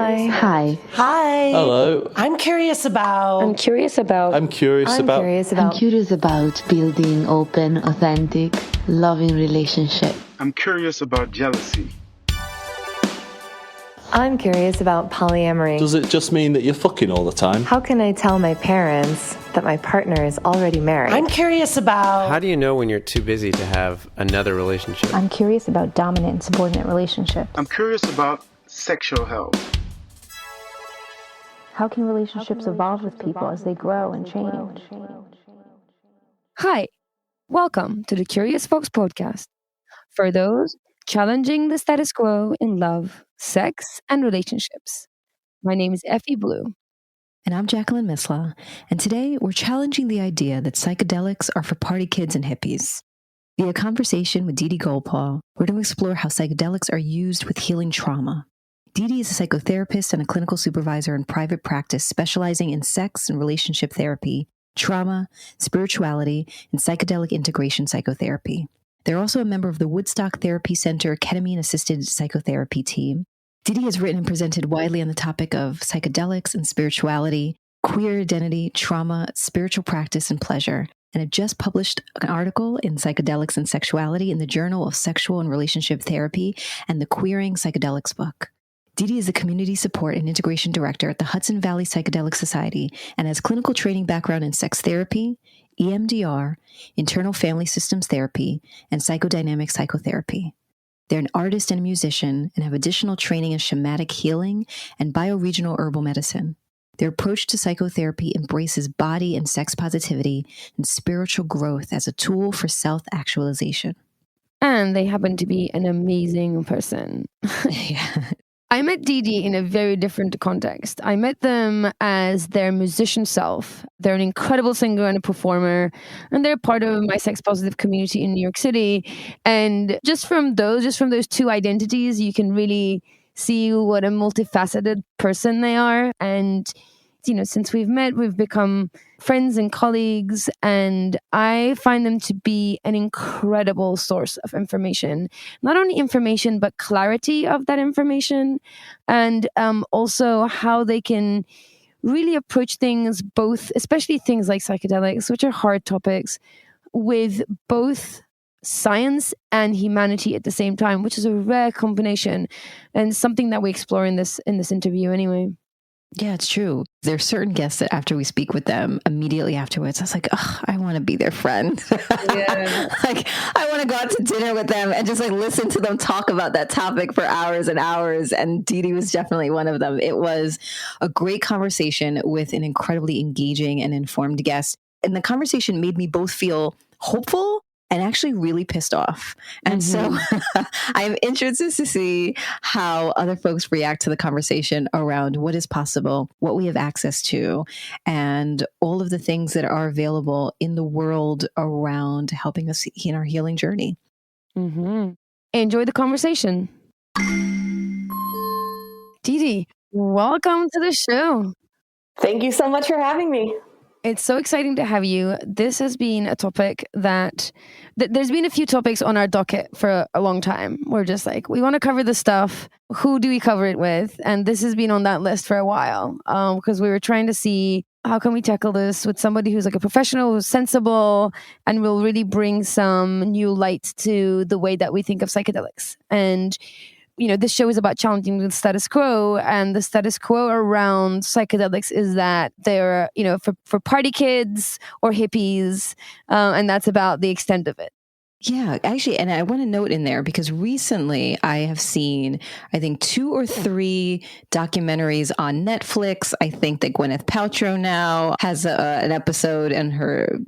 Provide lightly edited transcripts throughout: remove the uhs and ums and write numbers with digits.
Hi. Hi. Hi. Hello. I'm curious about Building open, authentic, loving relationship. I'm curious about jealousy. I'm curious about polyamory. Does it just mean that you're fucking all the time? How can I tell my parents that my partner is already married? I'm curious about how do you know when you're too busy to have another relationship? I'm curious about dominant and subordinate relationships. I'm curious about sexual health. How can relationships evolve with people as they grow and change? Hi, welcome to the Curious Folks podcast. For those challenging the status quo in love, sex, and relationships. My name is Effy Blue. And I'm Jacqueline Misla, and today we're challenging the idea that psychedelics are for party kids and hippies. Via conversation with Dee Dee Goldpaugh, we're going to explore how psychedelics are used with healing trauma. Dee Dee is a psychotherapist and a clinical supervisor in private practice specializing in sex and relationship therapy, trauma, spirituality, and psychedelic integration psychotherapy. They're also a member of the Woodstock Therapy Center ketamine-assisted psychotherapy team. Dee Dee has written and presented widely on the topic of psychedelics and spirituality, queer identity, trauma, spiritual practice, and pleasure, and have just published an article in Psychedelics and Sexuality in the Journal of Sexual and Relationship Therapy and the Queering Psychedelics book. Dee Dee is the Community Support and Integration Director at the Hudson Valley Psychedelic Society and has clinical training background in sex therapy, EMDR, internal family systems therapy, and psychodynamic psychotherapy. They're an artist and a musician and have additional training in shamanic healing and bioregional herbal medicine. Their approach to psychotherapy embraces body and sex positivity and spiritual growth as a tool for self-actualization. And they happen to be an amazing person. Yeah. I met Dee Dee in a very different context. I met them as their musician self. They're an incredible singer and a performer, and they're part of my sex positive community in New York City. And just from those two identities, you can really see what a multifaceted person they are. And since we've met, we've become friends and colleagues, and I find them to be an incredible source of information. Not only information, but clarity of that information, and also how they can really approach things, both, especially things like psychedelics, which are hard topics, with both science and humanity at the same time, which is a rare combination, and something that we explore in this interview anyway. Yeah, it's true. There are certain guests that after we speak with them, immediately afterwards, I was like, oh, I want to be their friend. Yeah. I want to go out to dinner with them and just listen to them talk about that topic for hours and hours. And Dee Dee was definitely one of them. It was a great conversation with an incredibly engaging and informed guest. And the conversation made me both feel hopeful and actually really pissed off. And so I'm interested to see how other folks react to the conversation around what is possible, what we have access to, and all of the things that are available in the world around helping us in our healing journey. Mm-hmm. Enjoy the conversation. Dee Dee, welcome to the show. Thank you so much for having me. It's so exciting to have you. This has been a topic that there's been a few topics on our docket for a long time. We're just like, we want to cover this stuff. Who do we cover it with? And this has been on that list for a while because we were trying to see how can we tackle this with somebody who's like a professional, who's sensible, and will really bring some new light to the way that we think of psychedelics. And this show is about challenging the status quo, and the status quo around psychedelics is that they're, for party kids or hippies, and that's about the extent of it. Yeah, actually, and I want to note in there because recently I have seen, I think 2 or 3 documentaries on Netflix. I think that Gwyneth Paltrow now has an episode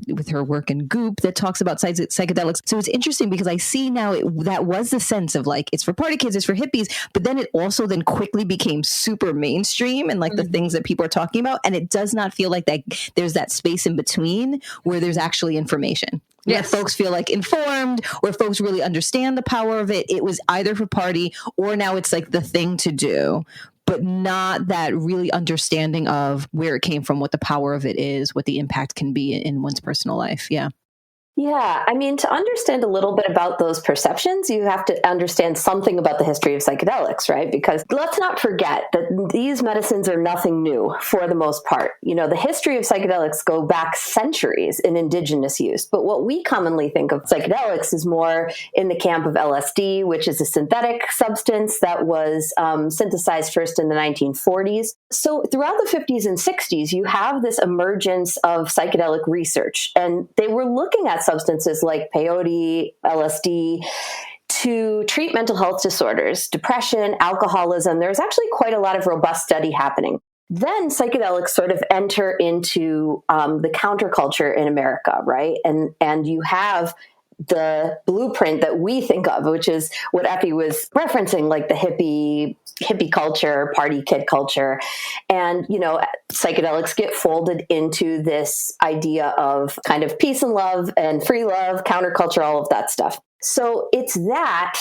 with her work in Goop that talks about psychedelics. So it's interesting because I see now that was the sense of it's for party kids, it's for hippies, but then it also then quickly became super mainstream and the things that people are talking about. And it does not feel like that there's that space in between where there's actually information. Yes. Where folks feel informed, or folks really understand the power of it. It was either for party or now it's the thing to do, but not that really understanding of where it came from, what the power of it is, what the impact can be in one's personal life. Yeah. Yeah, I mean, to understand a little bit about those perceptions, you have to understand something about the history of psychedelics, right? Because let's not forget that these medicines are nothing new for the most part. You know, the history of psychedelics go back centuries in indigenous use. But what we commonly think of psychedelics is more in the camp of LSD, which is a synthetic substance that was synthesized first in the 1940s. So throughout the 50s and 60s, you have this emergence of psychedelic research, and they were looking at substances like peyote, LSD, to treat mental health disorders, depression, alcoholism. There's actually quite a lot of robust study happening. Then psychedelics sort of enter into the counterculture in America, right? And you have the blueprint that we think of, which is what Effy was referencing, like the hippie culture, party kid culture. And, you know, psychedelics get folded into this idea of kind of peace and love and free love, counterculture, all of that stuff. So it's that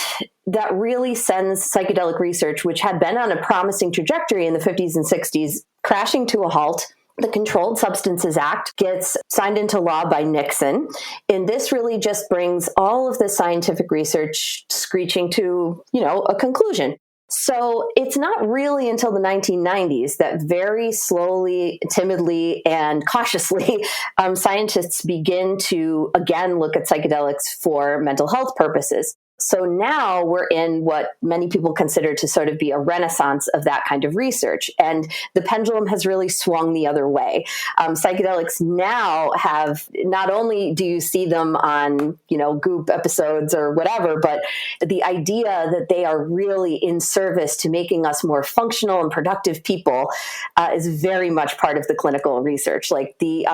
really sends psychedelic research, which had been on a promising trajectory in the 50s and 60s, crashing to a halt. The Controlled Substances Act gets signed into law by Nixon. And this really just brings all of the scientific research screeching to, you know, a conclusion. So it's not really until the 1990s that very slowly, timidly, and cautiously, scientists begin to, again, look at psychedelics for mental health purposes. So now we're in what many people consider to sort of be a renaissance of that kind of research. And the pendulum has really swung the other way. Psychedelics now have, not only do you see them on, you know, Goop episodes or whatever, but the idea that they are really in service to making us more functional and productive people is very much part of the clinical research. Like the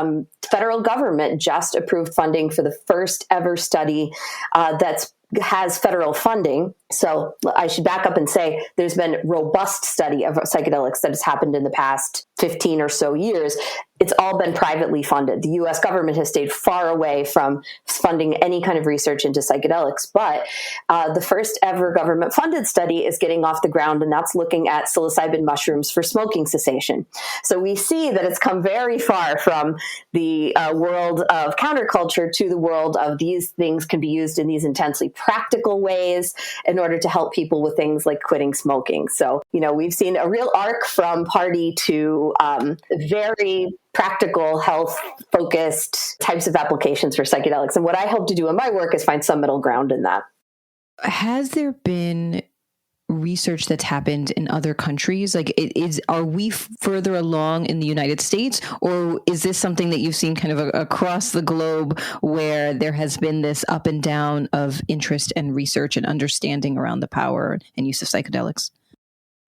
federal government just approved funding for the first ever study has federal funding. So I should back up and say there's been robust study of psychedelics that has happened in the past 15 or so years. It's all been privately funded. The U.S. government has stayed far away from funding any kind of research into psychedelics. But the first ever government funded study is getting off the ground, and that's looking at psilocybin mushrooms for smoking cessation. So we see that it's come very far from the world of counterculture to the world of these things can be used in these intensely practical ways in order to help people with things like quitting smoking. So, you know, we've seen a real arc from party to very practical, health-focused types of applications for psychedelics. And what I hope to do in my work is find some middle ground in that. Has there been research that's happened in other countries? Like, are we further along in the United States, or is this something that you've seen kind of across the globe where there has been this up and down of interest and research and understanding around the power and use of psychedelics?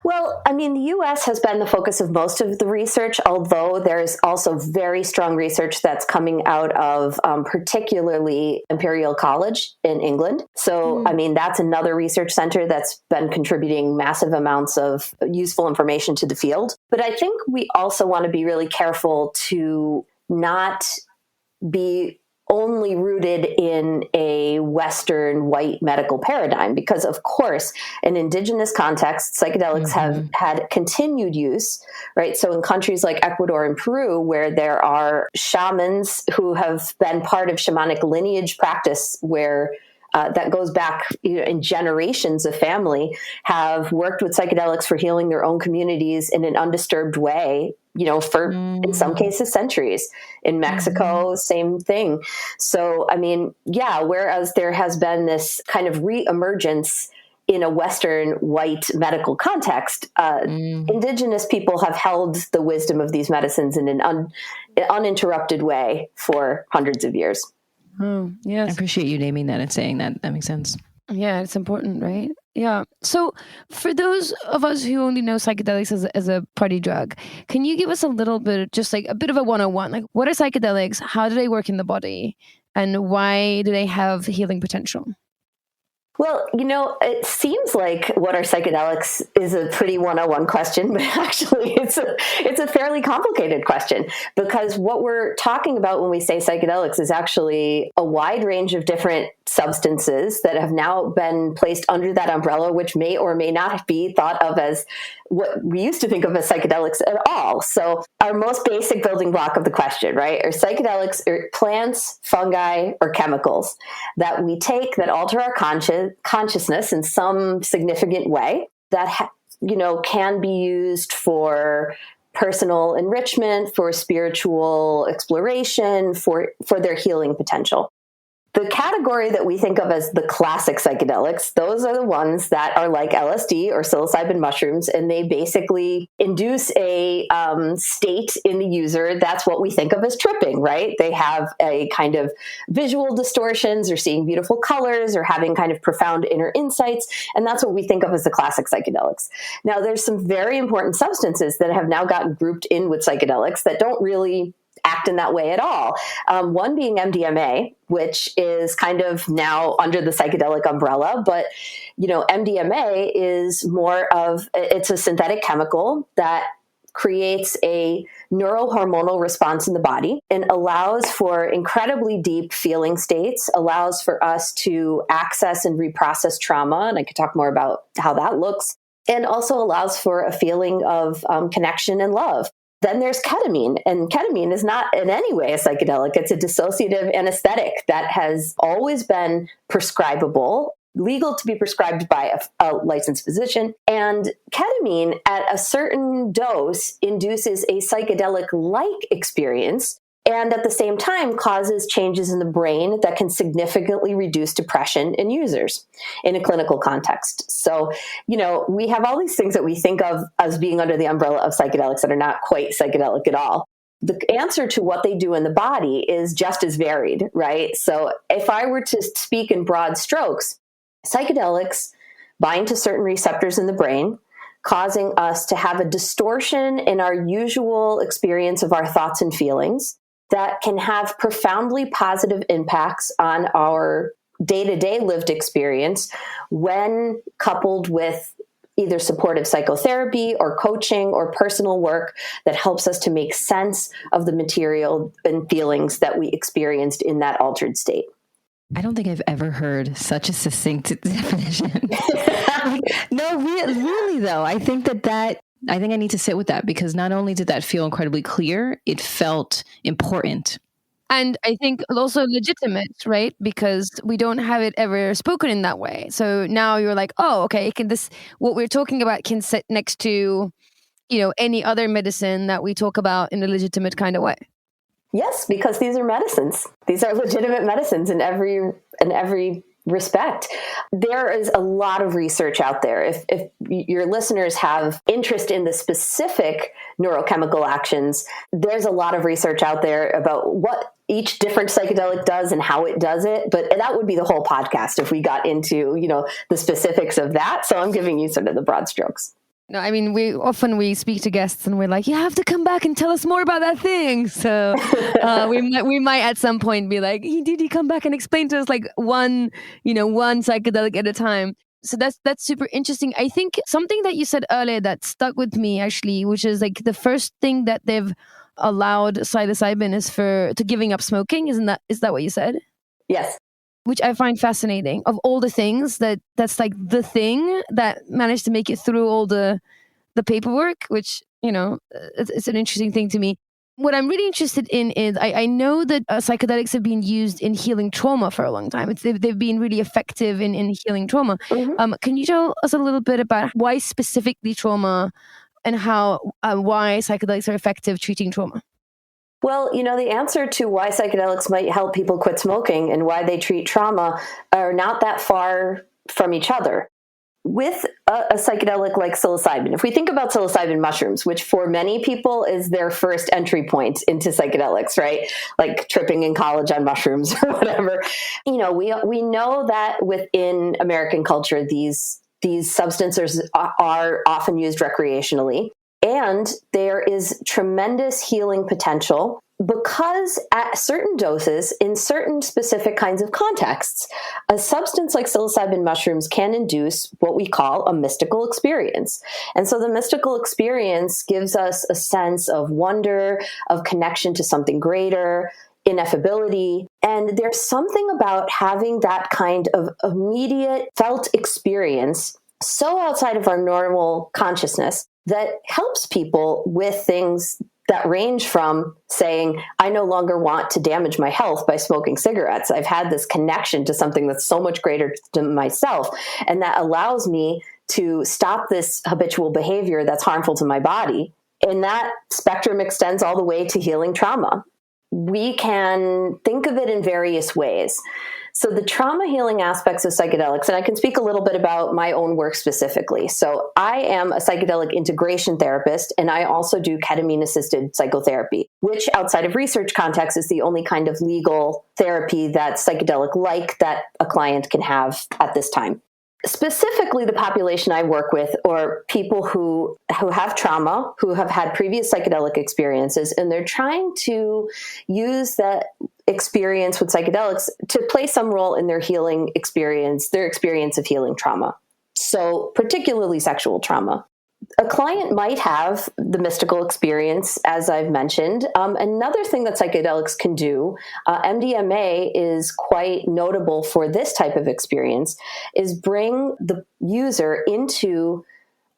Well, I mean, the U.S. has been the focus of most of the research, although there's also very strong research that's coming out of particularly Imperial College in England. So, I mean, that's another research center that's been contributing massive amounts of useful information to the field. But I think we also want to be really careful to not be only rooted in a Western white medical paradigm, because of course, in indigenous contexts, psychedelics have had continued use, right? So in countries like Ecuador and Peru, where there are shamans who have been part of shamanic lineage practice, where that goes back in generations of family, have worked with psychedelics for healing their own communities in an undisturbed way, you know, for in some cases centuries. In Mexico, same thing. So, I mean, yeah, whereas there has been this kind of re-emergence in a Western white medical context, indigenous people have held the wisdom of these medicines in an uninterrupted way for hundreds of years. Oh, yes. I appreciate you naming that and saying that. That makes sense. Yeah, it's important, right? Yeah. So for those of us who only know psychedelics as a party drug, can you give us a little bit, just like a bit of a 101? Like, what are psychedelics? How do they work in the body? And why do they have healing potential? Well, you know, it seems like what are psychedelics is a pretty 101 question, but actually it's a fairly complicated question, because what we're talking about when we say psychedelics is actually a wide range of different substances that have now been placed under that umbrella, which may or may not be thought of as what we used to think of as psychedelics at all. So our most basic building block of the question, right, are psychedelics plants, fungi, or chemicals that we take that alter our consciousness in some significant way that, can be used for personal enrichment, for spiritual exploration, for their healing potential. The category that we think of as the classic psychedelics, those are the ones that are like LSD or psilocybin mushrooms, and they basically induce a state in the user. That's what we think of as tripping, right? They have a kind of visual distortions or seeing beautiful colors or having kind of profound inner insights, and that's what we think of as the classic psychedelics. Now, there's some very important substances that have now gotten grouped in with psychedelics that don't really act in that way at all. One being MDMA, which is kind of now under the psychedelic umbrella, but MDMA is it's a synthetic chemical that creates a neurohormonal response in the body and allows for incredibly deep feeling states, allows for us to access and reprocess trauma, and I could talk more about how that looks, and also allows for a feeling of connection and love. Then there's ketamine, and ketamine is not in any way a psychedelic. It's a dissociative anesthetic that has always been prescribable, legal to be prescribed by a licensed physician. And ketamine at a certain dose induces a psychedelic-like experience, and at the same time causes changes in the brain that can significantly reduce depression in users in a clinical context. So, we have all these things that we think of as being under the umbrella of psychedelics that are not quite psychedelic at all. The answer to what they do in the body is just as varied, right? So if I were to speak in broad strokes, psychedelics bind to certain receptors in the brain, causing us to have a distortion in our usual experience of our thoughts and feelings that can have profoundly positive impacts on our day-to-day lived experience when coupled with either supportive psychotherapy or coaching or personal work that helps us to make sense of the material and feelings that we experienced in that altered state. I don't think I've ever heard such a succinct definition. No, really though. I think I need to sit with that, because not only did that feel incredibly clear, it felt important. And I think also legitimate, right? Because we don't have it ever spoken in that way. So now you're like, oh, okay, what we're talking about can sit next to, any other medicine that we talk about in a legitimate kind of way. Yes, because these are medicines. These are legitimate medicines in every respect. There is a lot of research out there. If your listeners have interest in the specific neurochemical actions, there's a lot of research out there about what each different psychedelic does and how it does it. But that would be the whole podcast if we got into, the specifics of that. So I'm giving you sort of the broad strokes. No, I mean, we speak to guests and we're like, you have to come back and tell us more about that thing. So we might at some point be like, did he come back and explain to us like one psychedelic at a time? So that's super interesting. I think something that you said earlier that stuck with me actually, which is like the first thing that they've allowed psilocybin is to giving up smoking. Is that what you said? Yes. Which I find fascinating. Of all the things, that's like the thing that managed to make it through all the paperwork, which, it's an interesting thing to me. What I'm really interested in is I know that psychedelics have been used in healing trauma for a long time. They've been really effective in healing trauma. Mm-hmm. Can you tell us a little bit about why specifically trauma and why psychedelics are effective treating trauma? Well, the answer to why psychedelics might help people quit smoking and why they treat trauma are not that far from each other. With a psychedelic like psilocybin, if we think about psilocybin mushrooms, which for many people is their first entry point into psychedelics, right? Like tripping in college on mushrooms or whatever. We know that within American culture, these substances are often used recreationally. And there is tremendous healing potential because at certain doses, in certain specific kinds of contexts, a substance like psilocybin mushrooms can induce what we call a mystical experience. And so the mystical experience gives us a sense of wonder, of connection to something greater. ineffability. And there's something about having that kind of immediate felt experience so outside of our normal consciousness that helps people with things that range from saying, I no longer want to damage my health by smoking cigarettes. I've had this connection to something that's so much greater than myself, and that allows me to stop this habitual behavior that's harmful to my body. And that spectrum extends all the way to healing trauma. We can think of it in various ways. So the trauma healing aspects of psychedelics, and I can speak a little bit about my own work specifically. So I am a psychedelic integration therapist, and I also do ketamine-assisted psychotherapy, which outside of research context is the only kind of legal therapy that's psychedelic-like that a client can have at this time. Specifically, the population I work with are people who have trauma, who have had previous psychedelic experiences, and they're trying to use that experience with psychedelics to play some role in their healing experience, their experience of healing trauma. So particularly sexual trauma. A client might have the mystical experience, as I've mentioned. Another thing that psychedelics can do, MDMA is quite notable for this type of experience, is bring the user into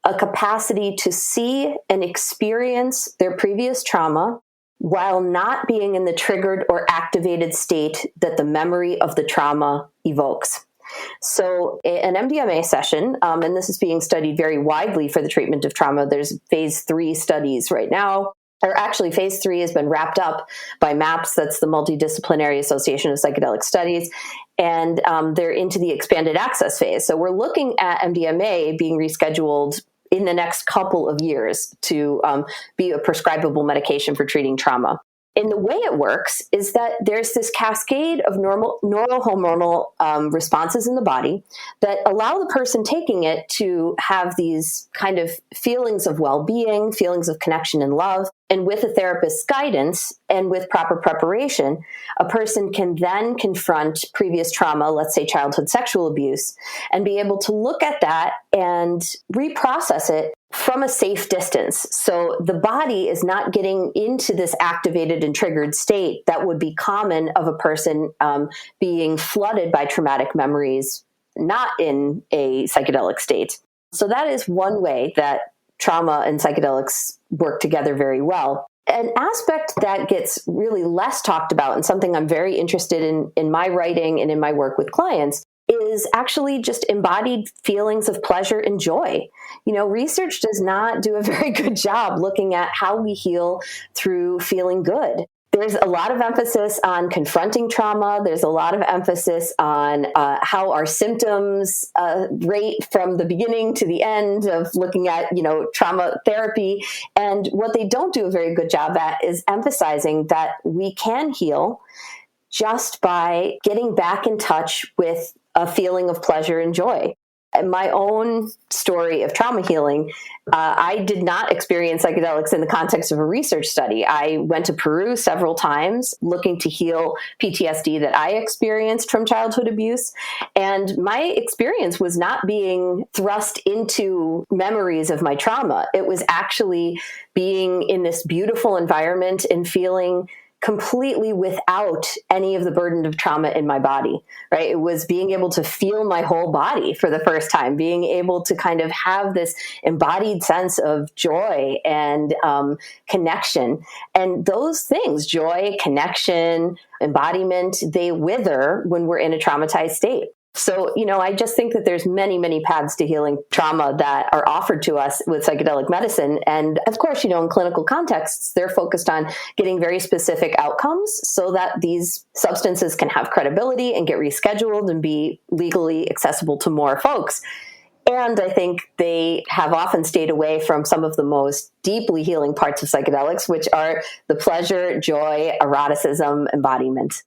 a capacity to see and experience their previous trauma while not being in the triggered or activated state that the memory of the trauma evokes. So an MDMA session, and this is being studied very widely for the treatment of trauma. There's phase 3 studies right now, or actually phase 3 has been wrapped up by MAPS, that's the Multidisciplinary Association of Psychedelic Studies, and they're into the expanded access phase. So we're looking at MDMA being rescheduled in the next couple of years to be a prescribable medication for treating trauma. And the way it works is that there's this cascade of normal hormonal responses in the body that allow the person taking it to have these kind of feelings of well-being, feelings of connection and love. And with a therapist's guidance and with proper preparation, a person can then confront previous trauma, let's say childhood sexual abuse, and be able to look at that and reprocess it from a safe distance. So the body is not getting into this activated and triggered state that would be common of a person being flooded by traumatic memories, not in a psychedelic state. So that is one way that trauma and psychedelics work together very well. An aspect that gets really less talked about, and something I'm very interested in my writing and in my work with clients, is actually just embodied feelings of pleasure and joy. You know, research does not do a very good job looking at how we heal through feeling good. There's a lot of emphasis on confronting trauma. There's a lot of emphasis on how our symptoms rate from the beginning to the end of looking at, trauma therapy. And what they don't do a very good job at is emphasizing that we can heal just by getting back in touch with a feeling of pleasure and joy. In my own story of trauma healing, I did not experience psychedelics in the context of a research study. I went to Peru several times looking to heal PTSD that I experienced from childhood abuse. And my experience was not being thrust into memories of my trauma. It was actually being in this beautiful environment and feeling completely without any of the burden of trauma in my body, right? It was being able to feel my whole body for the first time, being able to kind of have this embodied sense of joy and connection. And those things, joy, connection, embodiment, they wither when we're in a traumatized state. So, I just think that there's many, many paths to healing trauma that are offered to us with psychedelic medicine. And of course, in clinical contexts, they're focused on getting very specific outcomes so that these substances can have credibility and get rescheduled and be legally accessible to more folks. And I think they have often stayed away from some of the most deeply healing parts of psychedelics, which are the pleasure, joy, eroticism, embodiment.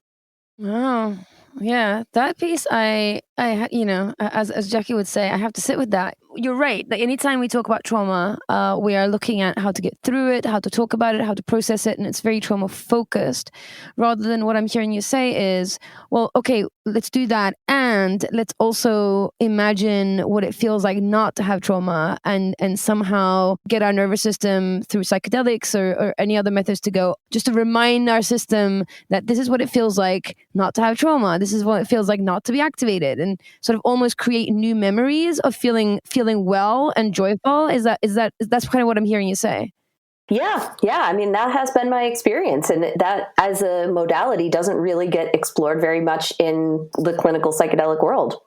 Oh. Yeah, that piece I as Jackie would say, I have to sit with that. You're right. Like anytime we talk about trauma, we are looking at how to get through it, how to talk about it, how to process it, and it's very trauma focused. Rather than what I'm hearing you say is, well, okay, let's do that, and let's also imagine what it feels like not to have trauma, and somehow get our nervous system through psychedelics or any other methods to go, just to remind our system that this is what it feels like not to have trauma. This is what it feels like not to be activated, and sort of almost create new memories of feeling well and joyful. That's kind of what I'm hearing you say? Yeah. I mean, that has been my experience, and that as a modality doesn't really get explored very much in the clinical psychedelic world.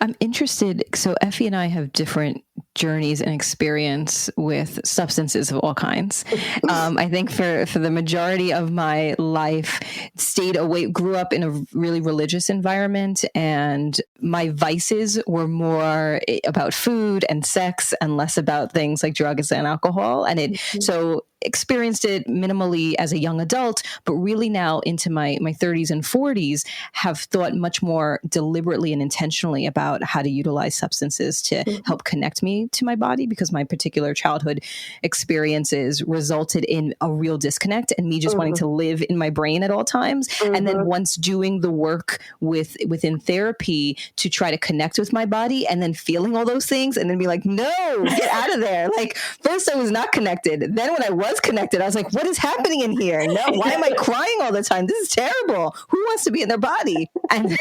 I'm interested. So Effy and I have different journeys and experience with substances of all kinds. I think for the majority of my life, stayed away, grew up in a really religious environment, and my vices were more about food and sex and less about things like drugs and alcohol. And so experienced it minimally as a young adult, but really now into my 30s and 40s have thought much more deliberately and intentionally about how to utilize substances to help connect me to my body, because my particular childhood experiences resulted in a real disconnect and me just wanting to live in my brain at all times. And then once doing the work within therapy to try to connect with my body, and then feeling all those things and then be like, no, get out of there. Like, first I was not connected. Then when I was connected, I was like, what is happening in here? No, why am I crying all the time? This is terrible. Who wants to be in their body? And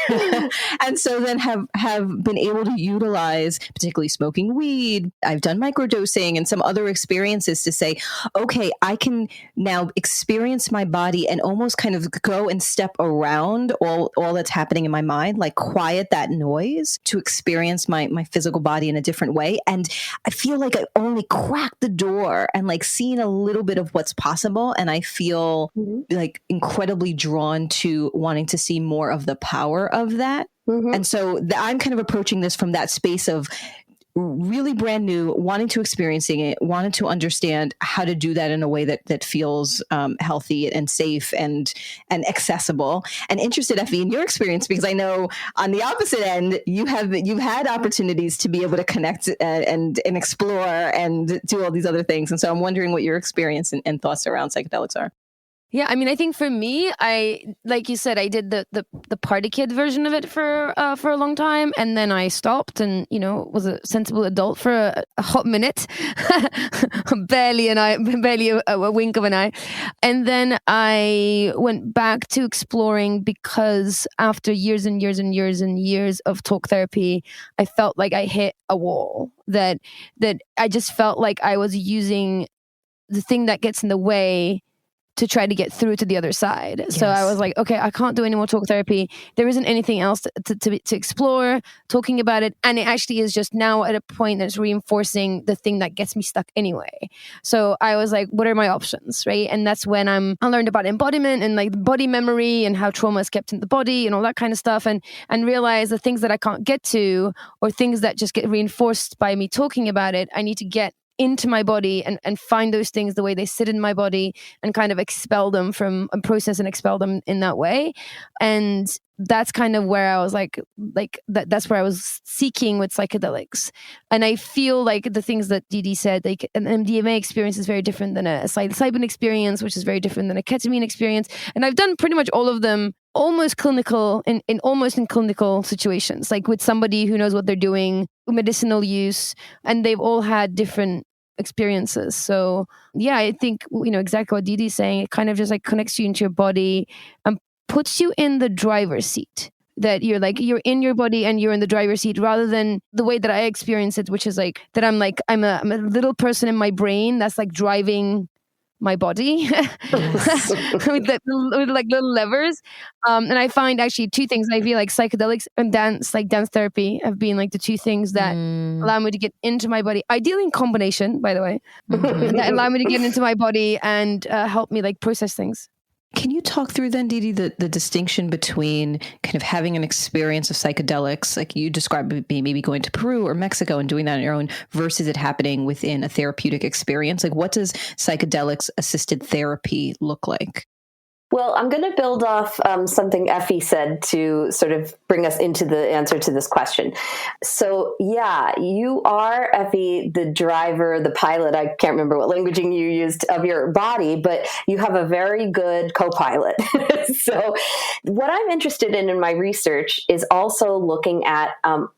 and so then have been able to utilize, particularly smoking weed. I've done microdosing and some other experiences to say, okay, I can now experience my body and almost kind of go and step around all that's happening in my mind, like quiet that noise to experience my physical body in a different way. And I feel like I only cracked the door and like seen a little bit of what's possible. And I feel like incredibly drawn to wanting to see more of the power of that. And so I'm kind of approaching this from that space of really brand new, wanting to experiencing it, wanting to understand how to do that in a way that feels healthy and safe and accessible. And interested, Effy, in your experience, because I know on the opposite end, you've had opportunities to be able to connect and explore and do all these other things. And so I'm wondering what your experience and thoughts around psychedelics are. Yeah, I mean, I think for me, like you said, I did the party kid version of it for a long time, and then I stopped and was a sensible adult for a hot minute, barely a wink of an eye, and then I went back to exploring because after years and years and years and years of talk therapy, I felt like I hit a wall that I just felt like I was using the thing that gets in the way to try to get through to the other side. Yes. So I was like, okay, I can't do any more talk therapy. There isn't anything else to explore, talking about it. And it actually is just now at a point that's reinforcing the thing that gets me stuck anyway. So I was like, what are my options, right? And that's when I learned about embodiment and like body memory and how trauma is kept in the body and all that kind of stuff. And realize the things that I can't get to or things that just get reinforced by me talking about it, I need to get into my body and find those things the way they sit in my body and kind of expel them and process and expel them in that way. And that's kind of where I was like that's where I was seeking with psychedelics. And I feel like the things that Dee Dee said, like an MDMA experience is very different than a psilocybin experience, which is very different than a ketamine experience. And I've done pretty much all of them almost clinical in clinical situations, like with somebody who knows what they're doing, medicinal use, and they've all had different experiences. So yeah, I think exactly what Dee Dee's saying. It kind of just like connects you into your body and puts you in the driver's seat. That you're in your body and you're in the driver's seat, rather than the way that I experience it, which is like that I'm a little person in my brain that's like driving my body with like little levers. And I find actually two things. I feel like psychedelics and dance therapy have been like the two things that allow me to get into my body, ideally in combination, by the way, that allow me to get into my body and help me like process things. Can you talk through then, Dee Dee, the distinction between kind of having an experience of psychedelics, like you described maybe going to Peru or Mexico and doing that on your own, versus it happening within a therapeutic experience? Like, what does psychedelics assisted therapy look like? Well, I'm going to build off something Effy said to sort of bring us into the answer to this question. So, yeah, you are, Effy, the driver, the pilot. I can't remember what languaging you used of your body, but you have a very good co-pilot. So what I'm interested in my research is also looking at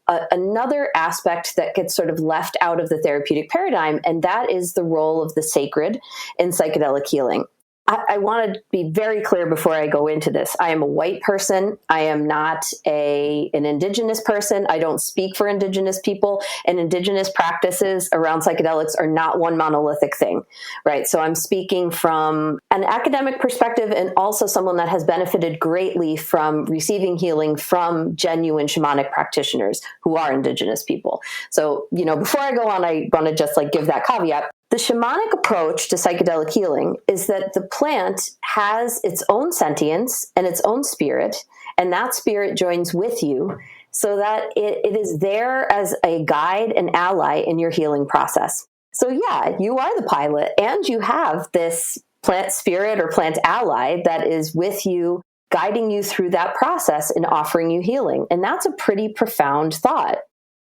another aspect that gets sort of left out of the therapeutic paradigm, and that is the role of the sacred in psychedelic healing. I want to be very clear before I go into this. I am a white person. I am not an indigenous person. I don't speak for indigenous people, and indigenous practices around psychedelics are not one monolithic thing, right? So I'm speaking from an academic perspective and also someone that has benefited greatly from receiving healing from genuine shamanic practitioners who are indigenous people. So, before I go on, I want to just give that caveat. The shamanic approach to psychedelic healing is that the plant has its own sentience and its own spirit, and that spirit joins with you so that it is there as a guide and ally in your healing process. So yeah, you are the pilot, and you have this plant spirit or plant ally that is with you, guiding you through that process and offering you healing. And that's a pretty profound thought.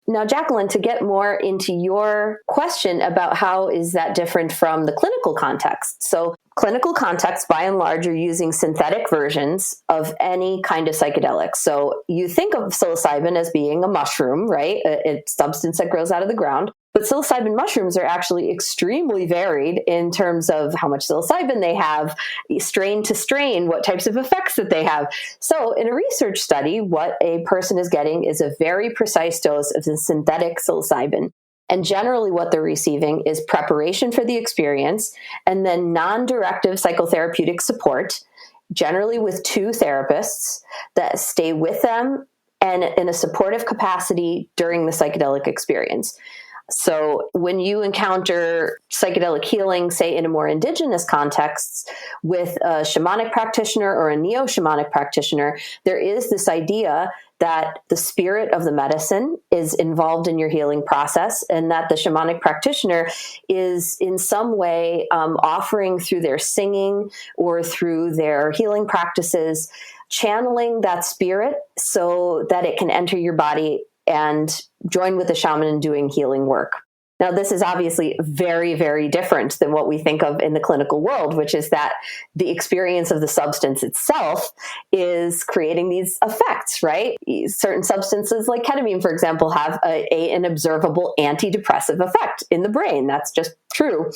Now, Jacqueline, to get more into your question about how is that different from the clinical context. So clinical contexts, by and large, are using synthetic versions of any kind of psychedelic. So you think of psilocybin as being a mushroom, right? A substance that grows out of the ground. But psilocybin mushrooms are actually extremely varied in terms of how much psilocybin they have, strain to strain, what types of effects that they have. So in a research study, what a person is getting is a very precise dose of the synthetic psilocybin. And generally what they're receiving is preparation for the experience and then non-directive psychotherapeutic support, generally with 2 therapists that stay with them and in a supportive capacity during the psychedelic experience. So when you encounter psychedelic healing, say in a more indigenous context with a shamanic practitioner or a neo-shamanic practitioner, there is this idea that the spirit of the medicine is involved in your healing process and that the shamanic practitioner is in some way offering through their singing or through their healing practices, channeling that spirit so that it can enter your body and join with the shaman in doing healing work. Now, this is obviously very, very different than what we think of in the clinical world, which is that the experience of the substance itself is creating these effects, right? Certain substances like ketamine, for example, have an observable antidepressive effect in the brain. That's just true.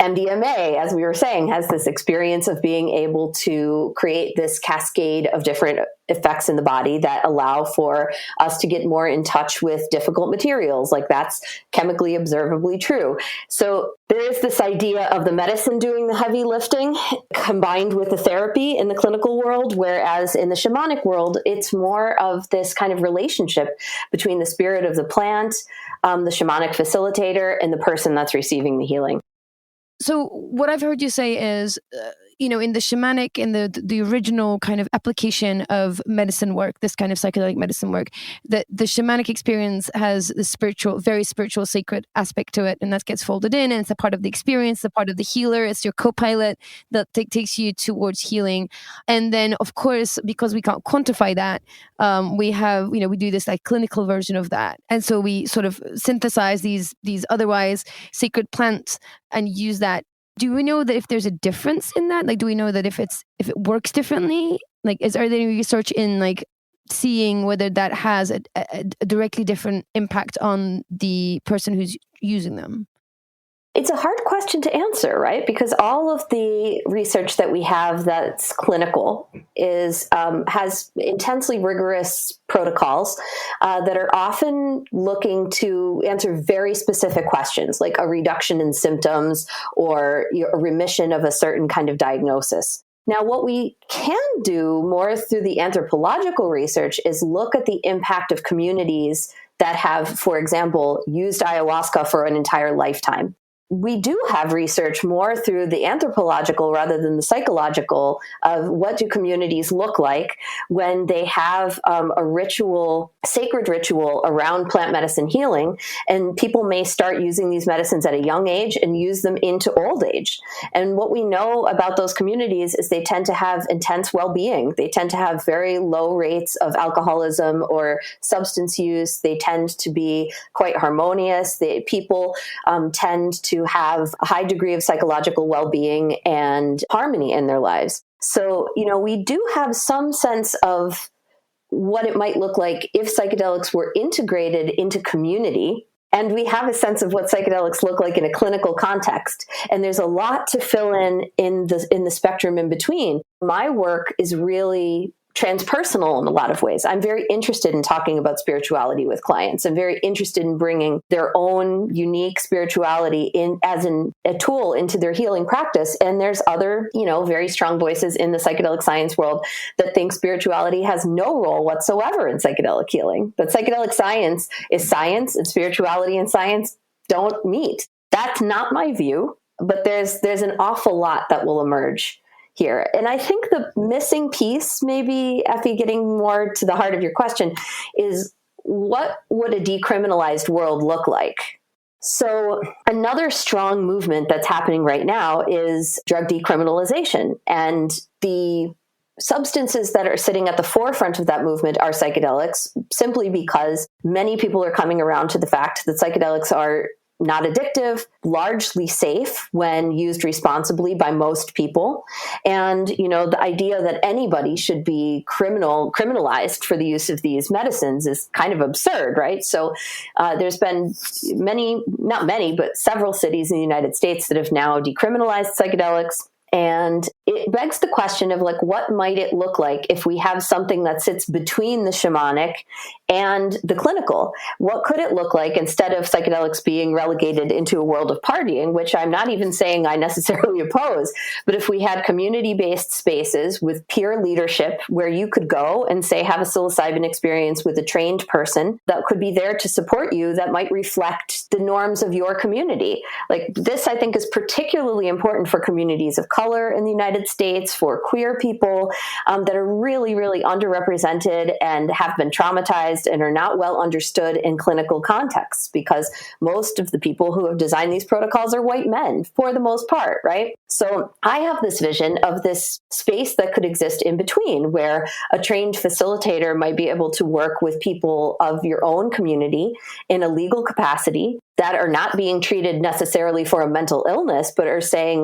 Mdma, as we were saying, has this experience of being able to create this cascade of different effects in the body that allow for us to get more in touch with difficult materials. Like that's chemically observably true. So there is this idea of the medicine doing the heavy lifting combined with the therapy in the clinical world, whereas in the shamanic world, it's more of this kind of relationship between the spirit of the plant, the shamanic facilitator, and the person that's receiving the healing. So what I've heard you say is, in the shamanic, in the original kind of application of medicine work, this kind of psychedelic medicine work, that the shamanic experience has the spiritual, very spiritual, sacred aspect to it, and that gets folded in, and it's a part of the experience, a part of the healer. It's your co-pilot that takes you towards healing. And then, of course, because we can't quantify that, we have, we do this like clinical version of that, and so we sort of synthesize these otherwise sacred plants and use that. Do we know that if there's a difference in that? Like, do we know that if it works differently? Like, are there any research in like seeing whether that has a directly different impact on the person who's using them? It's a hard question to answer, right? Because all of the research that we have that's clinical has intensely rigorous protocols that are often looking to answer very specific questions, like a reduction in symptoms or a remission of a certain kind of diagnosis. Now, what we can do more through the anthropological research is look at the impact of communities that have, for example, used ayahuasca for an entire lifetime. we do have research more through the anthropological rather than the psychological of what do communities look like when they have a ritual, sacred ritual around plant medicine healing. And people may start using these medicines at a young age and use them into old age. And what we know about those communities is they tend to have intense well-being. They tend to have very low rates of alcoholism or substance use. They tend to be quite harmonious. People tend to have a high degree of psychological well-being and harmony in their lives. So, we do have some sense of what it might look like if psychedelics were integrated into community. And we have a sense of what psychedelics look like in a clinical context. And there's a lot to fill in the spectrum in between. My work is really transpersonal in a lot of ways. I'm very interested in talking about spirituality with clients. I'm very interested in bringing their own unique spirituality in as a tool into their healing practice. And there's other, very strong voices in the psychedelic science world that think spirituality has no role whatsoever in psychedelic healing. That psychedelic science is science, and spirituality and science don't meet. That's not my view, but there's an awful lot that will emerge here. And I think the missing piece, maybe, Effy, getting more to the heart of your question, is what would a decriminalized world look like? So another strong movement that's happening right now is drug decriminalization. And the substances that are sitting at the forefront of that movement are psychedelics, simply because many people are coming around to the fact that psychedelics are not addictive, largely safe when used responsibly by most people. And, the idea that anybody should be criminalized for the use of these medicines is kind of absurd, right? So there's been not many, but several cities in the United States that have now decriminalized psychedelics. And it begs the question of what might it look like if we have something that sits between the shamanic and the clinical? What could it look like instead of psychedelics being relegated into a world of partying, which I'm not even saying I necessarily oppose, but if we had community-based spaces with peer leadership where you could go and say, have a psilocybin experience with a trained person that could be there to support you, that might reflect the norms of your community. This, I think, is particularly important for communities of color in the United States, for queer people that are really, really underrepresented and have been traumatized and are not well understood in clinical contexts, because most of the people who have designed these protocols are white men for the most part, right? So I have this vision of this space that could exist in between, where a trained facilitator might be able to work with people of your own community in a legal capacity that are not being treated necessarily for a mental illness, but are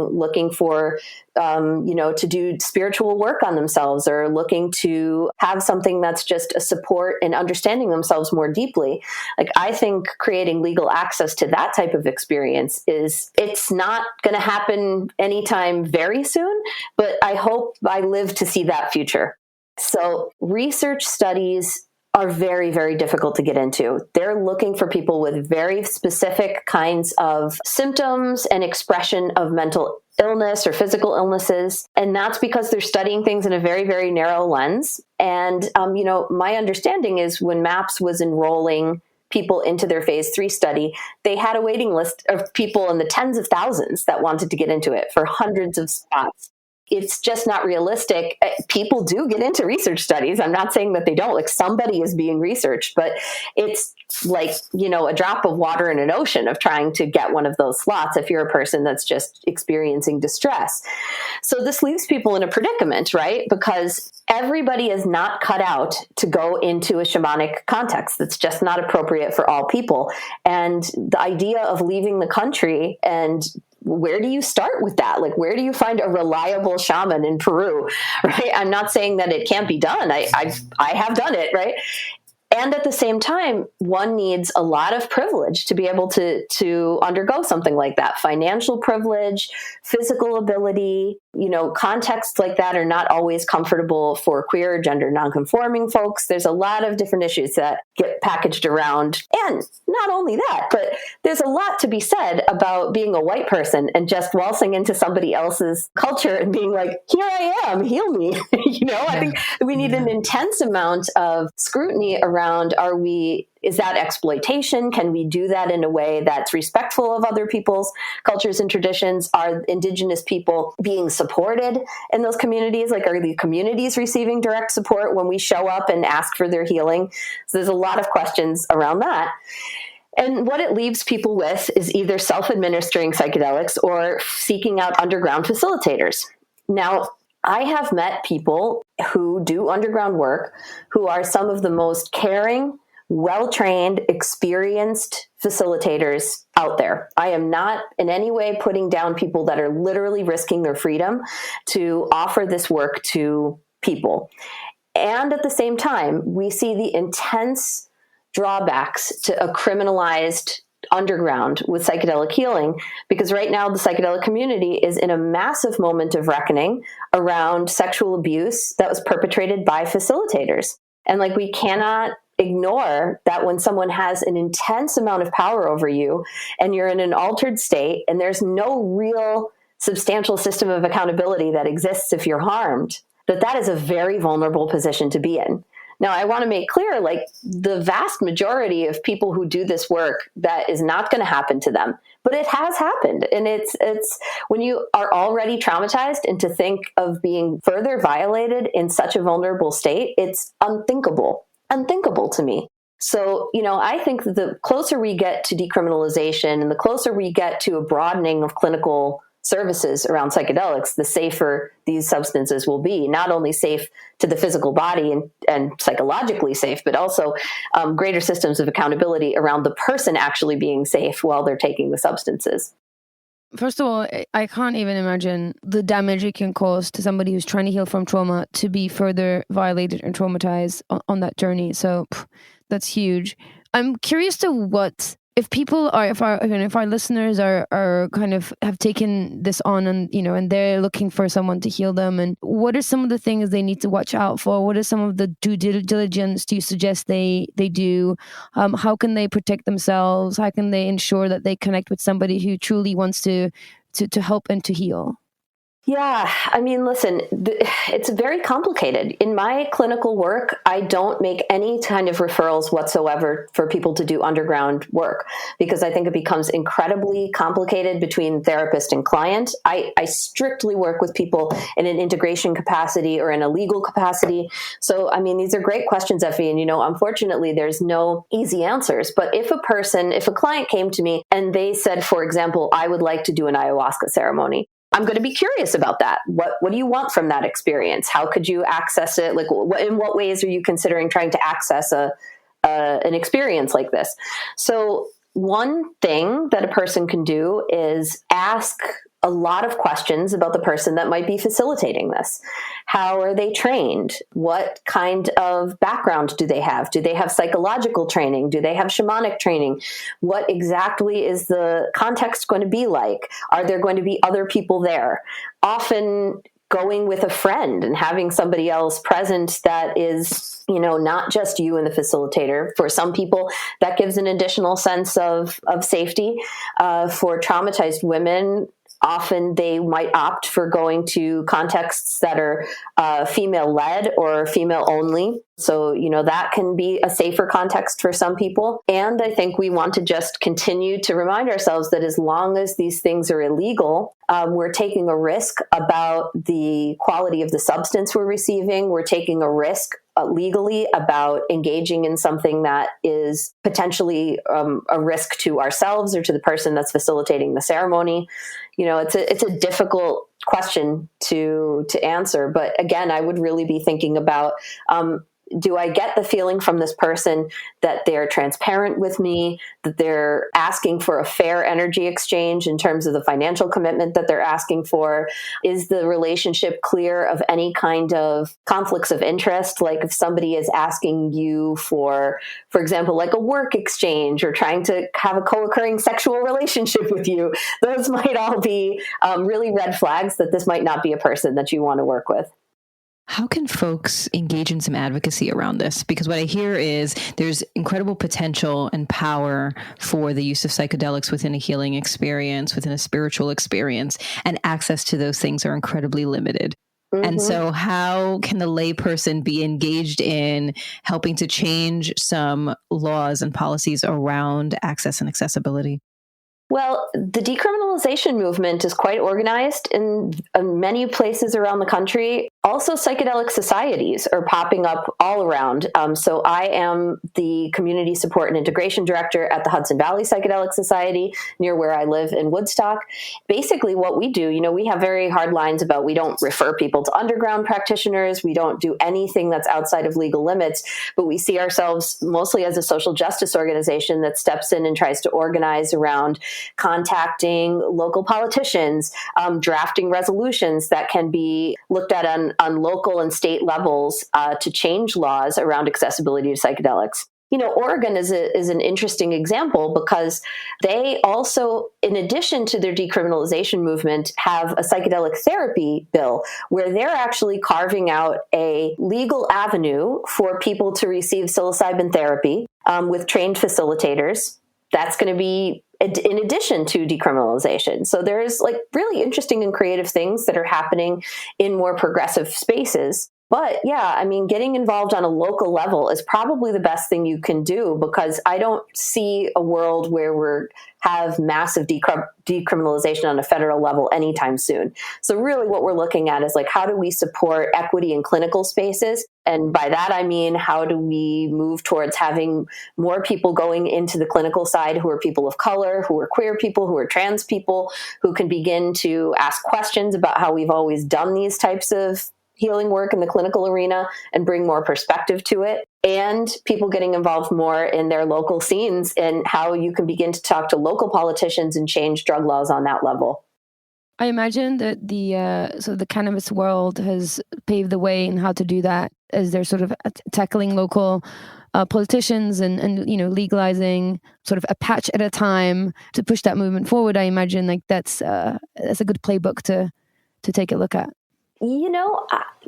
looking for, to do spiritual work on themselves, or looking to have something that's just a support and understanding themselves more deeply. I think creating legal access to that type of experience it's not going to happen anytime very soon, but I hope I live to see that future. So research studies are very, very difficult to get into. They're looking for people with very specific kinds of symptoms and expression of mental illness or physical illnesses. And that's because they're studying things in a very, very narrow lens. And, my understanding is when MAPS was enrolling people into their phase 3 study, they had a waiting list of people in the tens of thousands that wanted to get into it for hundreds of spots. It's just not realistic. People do get into research studies. I'm not saying that they don't. Somebody is being researched, but it's a drop of water in an ocean of trying to get one of those slots if you're a person that's just experiencing distress. So this leaves people in a predicament, right? Because everybody is not cut out to go into a shamanic context. That's just not appropriate for all people. And the idea of leaving the country, and where do you start with that? Where do you find a reliable shaman in Peru, right? I'm not saying that it can't be done. I have done it, right? And at the same time, one needs a lot of privilege to be able to undergo something like that. Financial privilege, physical ability, contexts like that are not always comfortable for queer or gender nonconforming folks. There's a lot of different issues that get packaged around. And not only that, but there's a lot to be said about being a white person and just waltzing into somebody else's culture and being like, here I am, heal me. I think we need an intense amount of scrutiny around around, is that exploitation? Can we do that in a way that's respectful of other people's cultures and traditions? Are Indigenous people being supported in those communities? Like, are the communities receiving direct support when we show up and ask for their healing? So there's a lot of questions around that. And what it leaves people with is either self-administering psychedelics or seeking out underground facilitators. Now, I have met people who do underground work who are some of the most caring, well-trained, experienced facilitators out there. I am not in any way putting down people that are literally risking their freedom to offer this work to people. And at the same time, we see the intense drawbacks to a criminalized underground with psychedelic healing, because right now the psychedelic community is in a massive moment of reckoning around sexual abuse that was perpetrated by facilitators. And like, we cannot ignore that when someone has an intense amount of power over you and you're in an altered state and there's no real substantial system of accountability that exists if you're harmed, that is a very vulnerable position to be in. Now, I want to make clear, like, the vast majority of people who do this work, that is not going to happen to them, but it has happened. And it's when you are already traumatized, and to think of being further violated in such a vulnerable state, it's unthinkable to me. So, I think that the closer we get to decriminalization and the closer we get to a broadening of clinical services around psychedelics, the safer these substances will be. Not only safe to the physical body and psychologically safe, but also greater systems of accountability around the person actually being safe while they're taking the substances. First of all, I can't even imagine the damage it can cause to somebody who's trying to heal from trauma to be further violated and traumatized on that journey. So that's huge. I'm curious to what, if people are, if our listeners are kind of have taken this on and they're looking for someone to heal them, and what are some of the things they need to watch out for? What are some of the due diligence do you suggest they do? How can they protect themselves? How can they ensure that they connect with somebody who truly wants to help and to heal? Yeah, I mean, listen, it's very complicated. In my clinical work, I don't make any kind of referrals whatsoever for people to do underground work, because I think it becomes incredibly complicated between therapist and client. I strictly work with people in an integration capacity or in a legal capacity. So, I mean, these are great questions, Effy, and, unfortunately, there's no easy answers. But if a client came to me and they said, for example, I would like to do an ayahuasca ceremony, I'm going to be curious about that. What do you want from that experience? How could you access it? Like, in what ways are you considering trying to access an experience like this? So one thing that a person can do is ask a lot of questions about the person that might be facilitating this. How are they trained? What kind of background do they have? Do they have psychological training? Do they have shamanic training? What exactly is the context going to be like? Are there going to be other people there? Often going with a friend and having somebody else present that is, not just you and the facilitator. For some people, that gives an additional sense of safety. For traumatized women, often they might opt for going to contexts that are female-led or female-only. So, that can be a safer context for some people. And I think we want to just continue to remind ourselves that as long as these things are illegal, we're taking a risk about the quality of the substance we're receiving. We're taking a risk legally about engaging in something that is potentially a risk to ourselves or to the person that's facilitating the ceremony. It's a difficult question to answer. But again, I would really be thinking about, do I get the feeling from this person that they're transparent with me, that they're asking for a fair energy exchange in terms of the financial commitment that they're asking for? Is the relationship clear of any kind of conflicts of interest? Like if somebody is asking you for example, like a work exchange or trying to have a co-occurring sexual relationship with you, those might all be really red flags that this might not be a person that you want to work with. How can folks engage in some advocacy around this? Because what I hear is there's incredible potential and power for the use of psychedelics within a healing experience, within a spiritual experience, and access to those things are incredibly limited. And so how can the layperson be engaged in helping to change some laws and policies around access and accessibility? Well, the decriminalization movement is quite organized in many places around the country. Also, psychedelic societies are popping up all around. So I am the Community Support and Integration Director at the Hudson Valley Psychedelic Society, near where I live in Woodstock. Basically, what we do, we have very hard lines about we don't refer people to underground practitioners. We don't do anything that's outside of legal limits, but we see ourselves mostly as a social justice organization that steps in and tries to organize around contacting local politicians, drafting resolutions that can be looked at on local and state levels to change laws around accessibility to psychedelics. Oregon is an interesting example because they also, in addition to their decriminalization movement, have a psychedelic therapy bill where they're actually carving out a legal avenue for people to receive psilocybin therapy with trained facilitators. That's going to be in addition to decriminalization. So there's really interesting and creative things that are happening in more progressive spaces. But yeah, getting involved on a local level is probably the best thing you can do, because I don't see a world where we have massive decriminalization on a federal level anytime soon. So really what we're looking at is how do we support equity in clinical spaces? And by that, I mean, how do we move towards having more people going into the clinical side who are people of color, who are queer people, who are trans people, who can begin to ask questions about how we've always done these types of healing work in the clinical arena and bring more perspective to it, and people getting involved more in their local scenes and how you can begin to talk to local politicians and change drug laws on that level. I imagine that the cannabis world has paved the way in how to do that, as they're sort of tackling local politicians and legalizing sort of a patch at a time to push that movement forward. I imagine that's a good playbook to take a look at.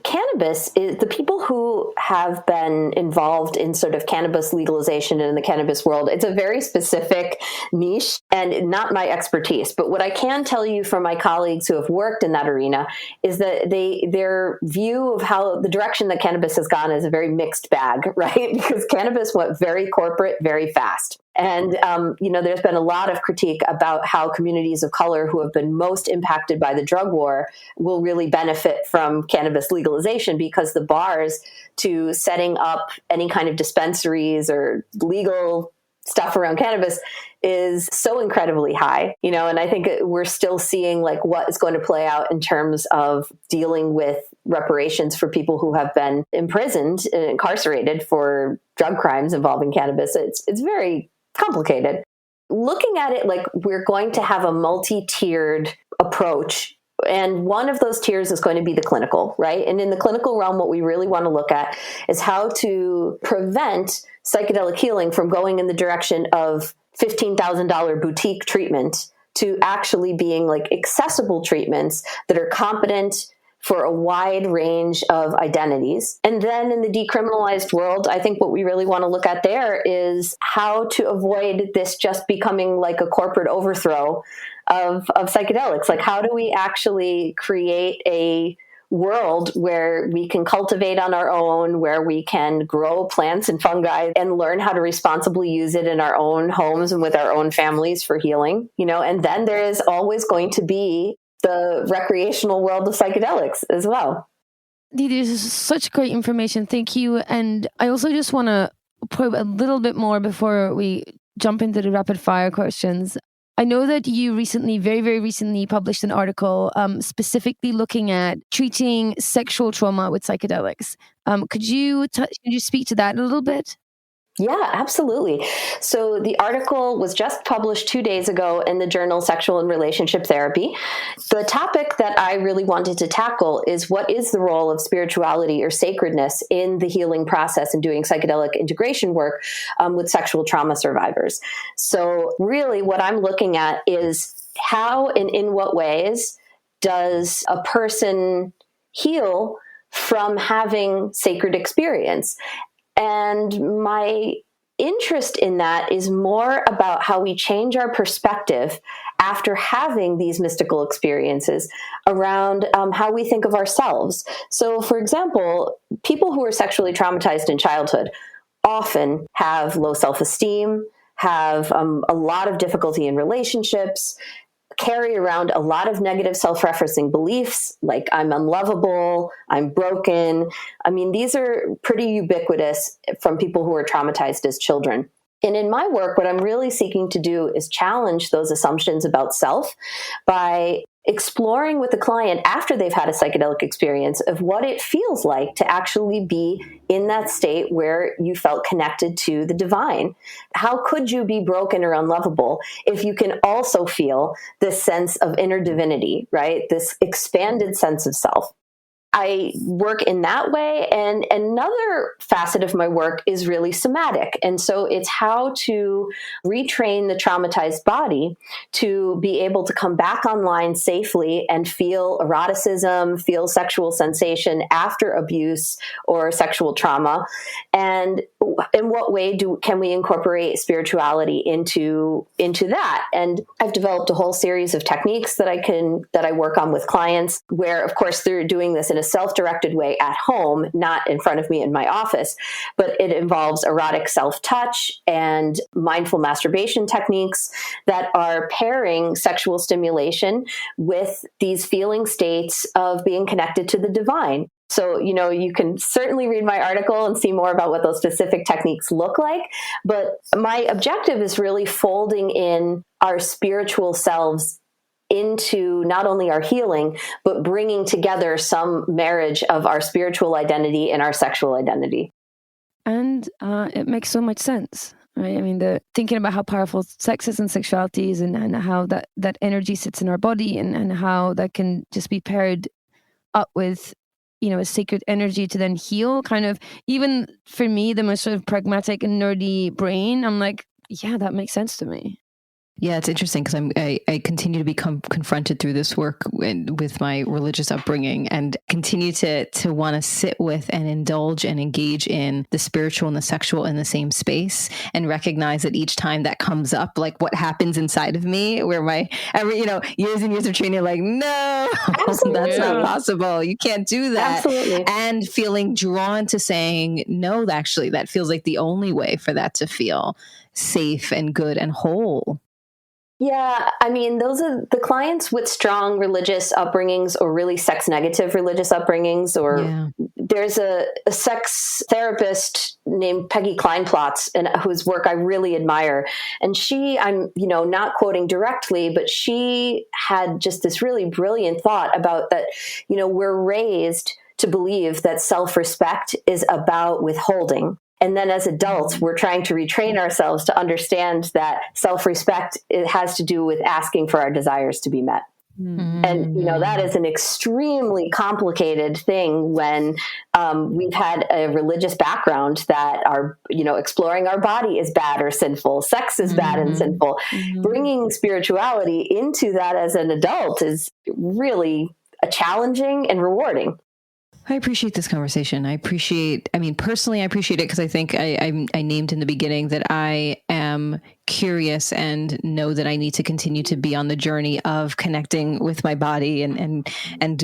Cannabis is the people who have been involved in sort of cannabis legalization in the cannabis world. It's a very specific niche and not my expertise. But what I can tell you from my colleagues who have worked in that arena is that their view of how the direction that cannabis has gone is a very mixed bag, right? Because cannabis went very corporate, very fast. And, there's been a lot of critique about how communities of color who have been most impacted by the drug war will really benefit from cannabis legalization, because the bars to setting up any kind of dispensaries or legal stuff around cannabis is so incredibly high, and I think we're still seeing what is going to play out in terms of dealing with reparations for people who have been imprisoned and incarcerated for drug crimes involving cannabis. It's very complicated. Looking at it we're going to have a multi-tiered approach. And one of those tiers is going to be the clinical, right? And in the clinical realm, what we really want to look at is how to prevent psychedelic healing from going in the direction of $15,000 boutique treatment to actually being accessible treatments that are competent for a wide range of identities. And then in the decriminalized world, I think what we really want to look at there is how to avoid this just becoming a corporate overthrow of psychedelics. How do we actually create a world where we can cultivate on our own, where we can grow plants and fungi and learn how to responsibly use it in our own homes and with our own families for healing, and then there is always going to be the recreational world of psychedelics as well. Dee Dee, this is such great information. Thank you. And I also just want to probe a little bit more before we jump into the rapid fire questions. I know that you recently, very, very recently, published an article specifically looking at treating sexual trauma with psychedelics. Could you speak to that a little bit? Yeah, absolutely. So the article was just published 2 days ago in the journal Sexual and Relationship Therapy. The topic that I really wanted to tackle is what is the role of spirituality or sacredness in the healing process and doing psychedelic integration work with sexual trauma survivors. So really what I'm looking at is how and in what ways does a person heal from having sacred experience? And my interest in that is more about how we change our perspective after having these mystical experiences around how we think of ourselves. So, for example, people who are sexually traumatized in childhood often have low self-esteem, have a lot of difficulty in relationships, carry around a lot of negative self-referencing beliefs like I'm unlovable, I'm broken. I mean, these are pretty ubiquitous from people who are traumatized as children. And in my work, what I'm really seeking to do is challenge those assumptions about self by exploring with the client after they've had a psychedelic experience of what it feels like to actually be in that state where you felt connected to the divine. How could you be broken or unlovable if you can also feel this sense of inner divinity, right? This expanded sense of self. I work in that way. And another facet of my work is really somatic. And so it's how to retrain the traumatized body to be able to come back online safely and feel eroticism, feel sexual sensation after abuse or sexual trauma. And in what way can we incorporate spirituality into that? And I've developed a whole series of techniques that I work on with clients where, of course, they're doing this in a self-directed way at home, not in front of me in my office, but it involves erotic self-touch and mindful masturbation techniques that are pairing sexual stimulation with these feeling states of being connected to the divine. So, you can certainly read my article and see more about what those specific techniques look like. But my objective is really folding in our spiritual selves into not only our healing, but bringing together some marriage of our spiritual identity and our sexual identity. And it makes so much sense, right? I mean, thinking about how powerful sex is and sexuality is and how that energy sits in our body and how that can just be paired up with, a sacred energy to then heal. Kind of, even for me, the most sort of pragmatic and nerdy brain, I'm like, yeah, that makes sense to me. Yeah, it's interesting because I continue to become confronted through this work with my religious upbringing and continue to want to sit with and indulge and engage in the spiritual and the sexual in the same space and recognize that each time that comes up, like what happens inside of me, where years and years of training, like, no, that's not possible. You can't do that. Absolutely. And feeling drawn to saying, no, actually, that feels like the only way for that to feel safe and good and whole. Yeah, I mean, those are the clients with strong religious upbringings or really sex negative religious upbringings. There's a sex therapist named Peggy Kleinplatz, and whose work I really admire. And I'm not quoting directly, but she had just this really brilliant thought about that, we're raised to believe that self-respect is about withholding. And then as adults, we're trying to retrain ourselves to understand that self-respect, it has to do with asking for our desires to be met. Mm-hmm. And, that is an extremely complicated thing when we've had a religious background that exploring our body is bad or sinful. Sex is bad and sinful. Mm-hmm. Bringing spirituality into that as an adult is really challenging and rewarding. I appreciate this conversation. Personally, I appreciate it because I think I named in the beginning that I am curious and know that I need to continue to be on the journey of connecting with my body and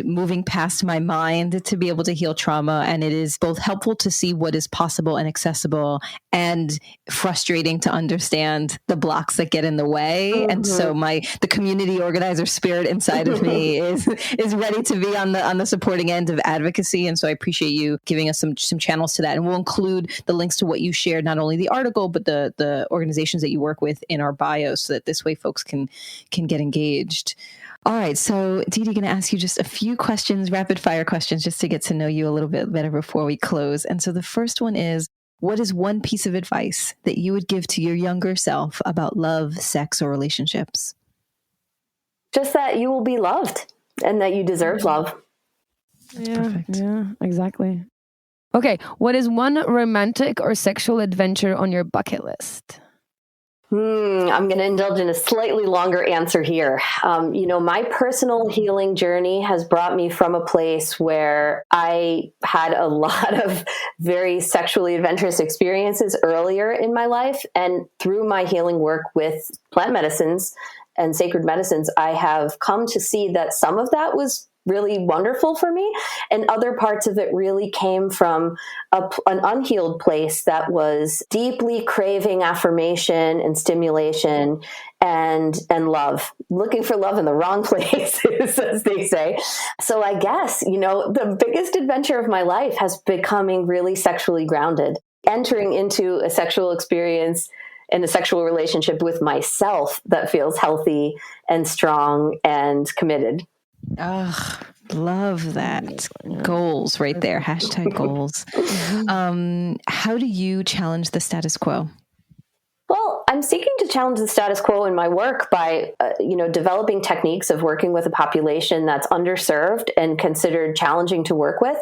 moving past my mind to be able to heal trauma. And it is both helpful to see what is possible and accessible and frustrating to understand the blocks that get in the way. Mm-hmm. And so the community organizer spirit inside of me is ready to be on the supporting end of advocacy. And so I appreciate you giving us some channels to that. And we'll include the links to what you shared, not only the article, but the organizations that you work with in our bio, so that this way folks can get engaged. All right. So Dee Dee, going to ask you just a few questions, rapid fire questions, just to get to know you a little bit better before we close. And so the first one is, what is one piece of advice that you would give to your younger self about love, sex, or relationships? Just that you will be loved and that you deserve love. Yeah, perfect. Yeah, exactly. Okay, what is one romantic or sexual adventure on your bucket list? I'm going to indulge in a slightly longer answer here. My personal healing journey has brought me from a place where I had a lot of very sexually adventurous experiences earlier in my life. And through my healing work with plant medicines and sacred medicines, I have come to see that some of that was really wonderful for me, and other parts of it really came from an unhealed place that was deeply craving affirmation and stimulation and love, looking for love in the wrong places, as they say. So I guess, the biggest adventure of my life has becoming really sexually grounded, entering into a sexual experience and a sexual relationship with myself that feels healthy and strong and committed. Oh, love that. Goals right there. Hashtag goals. How do you challenge the status quo? Well, I'm seeking to challenge the status quo in my work by, developing techniques of working with a population that's underserved and considered challenging to work with.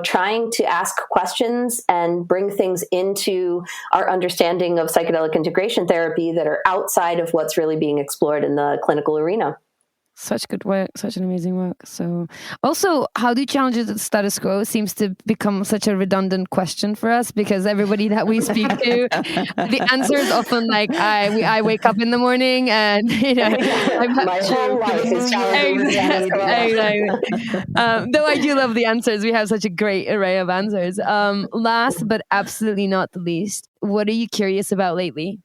Trying to ask questions and bring things into our understanding of psychedelic integration therapy that are outside of what's really being explored in the clinical arena. Such good work, such an amazing work. So also, how do you challenge the status quo seems to become such a redundant question for us, because everybody that we speak to, the answer is often like, I wake up in the morning and, my whole life is challenging the status quo. Though I do love the answers. We have such a great array of answers. Last but absolutely not the least, what are you curious about lately?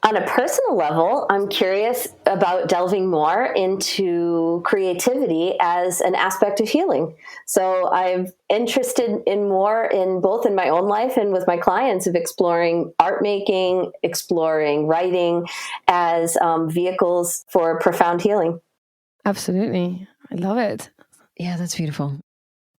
On a personal level, I'm curious about delving more into creativity as an aspect of healing. So I'm interested in more in both in my own life and with my clients of exploring art making, exploring writing as vehicles for profound healing. Absolutely. I love it. Yeah, that's beautiful.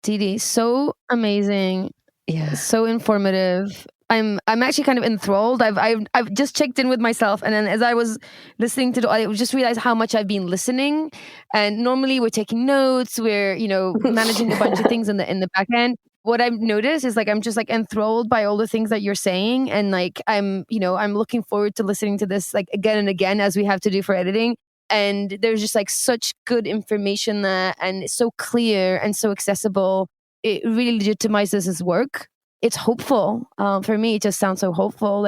Dee Dee, so amazing. Yeah. So informative. I'm actually kind of enthralled. I've just checked in with myself, and then as I was listening to I just realized how much I've been listening. And normally we're taking notes, we're managing a bunch of things in the back end. What I've noticed is I'm just enthralled by all the things that you're saying, and I'm looking forward to listening to this again and again, as we have to do for editing. And there's just such good information there, and it's so clear and so accessible. It really legitimizes his work. It's hopeful. For me, it just sounds so hopeful.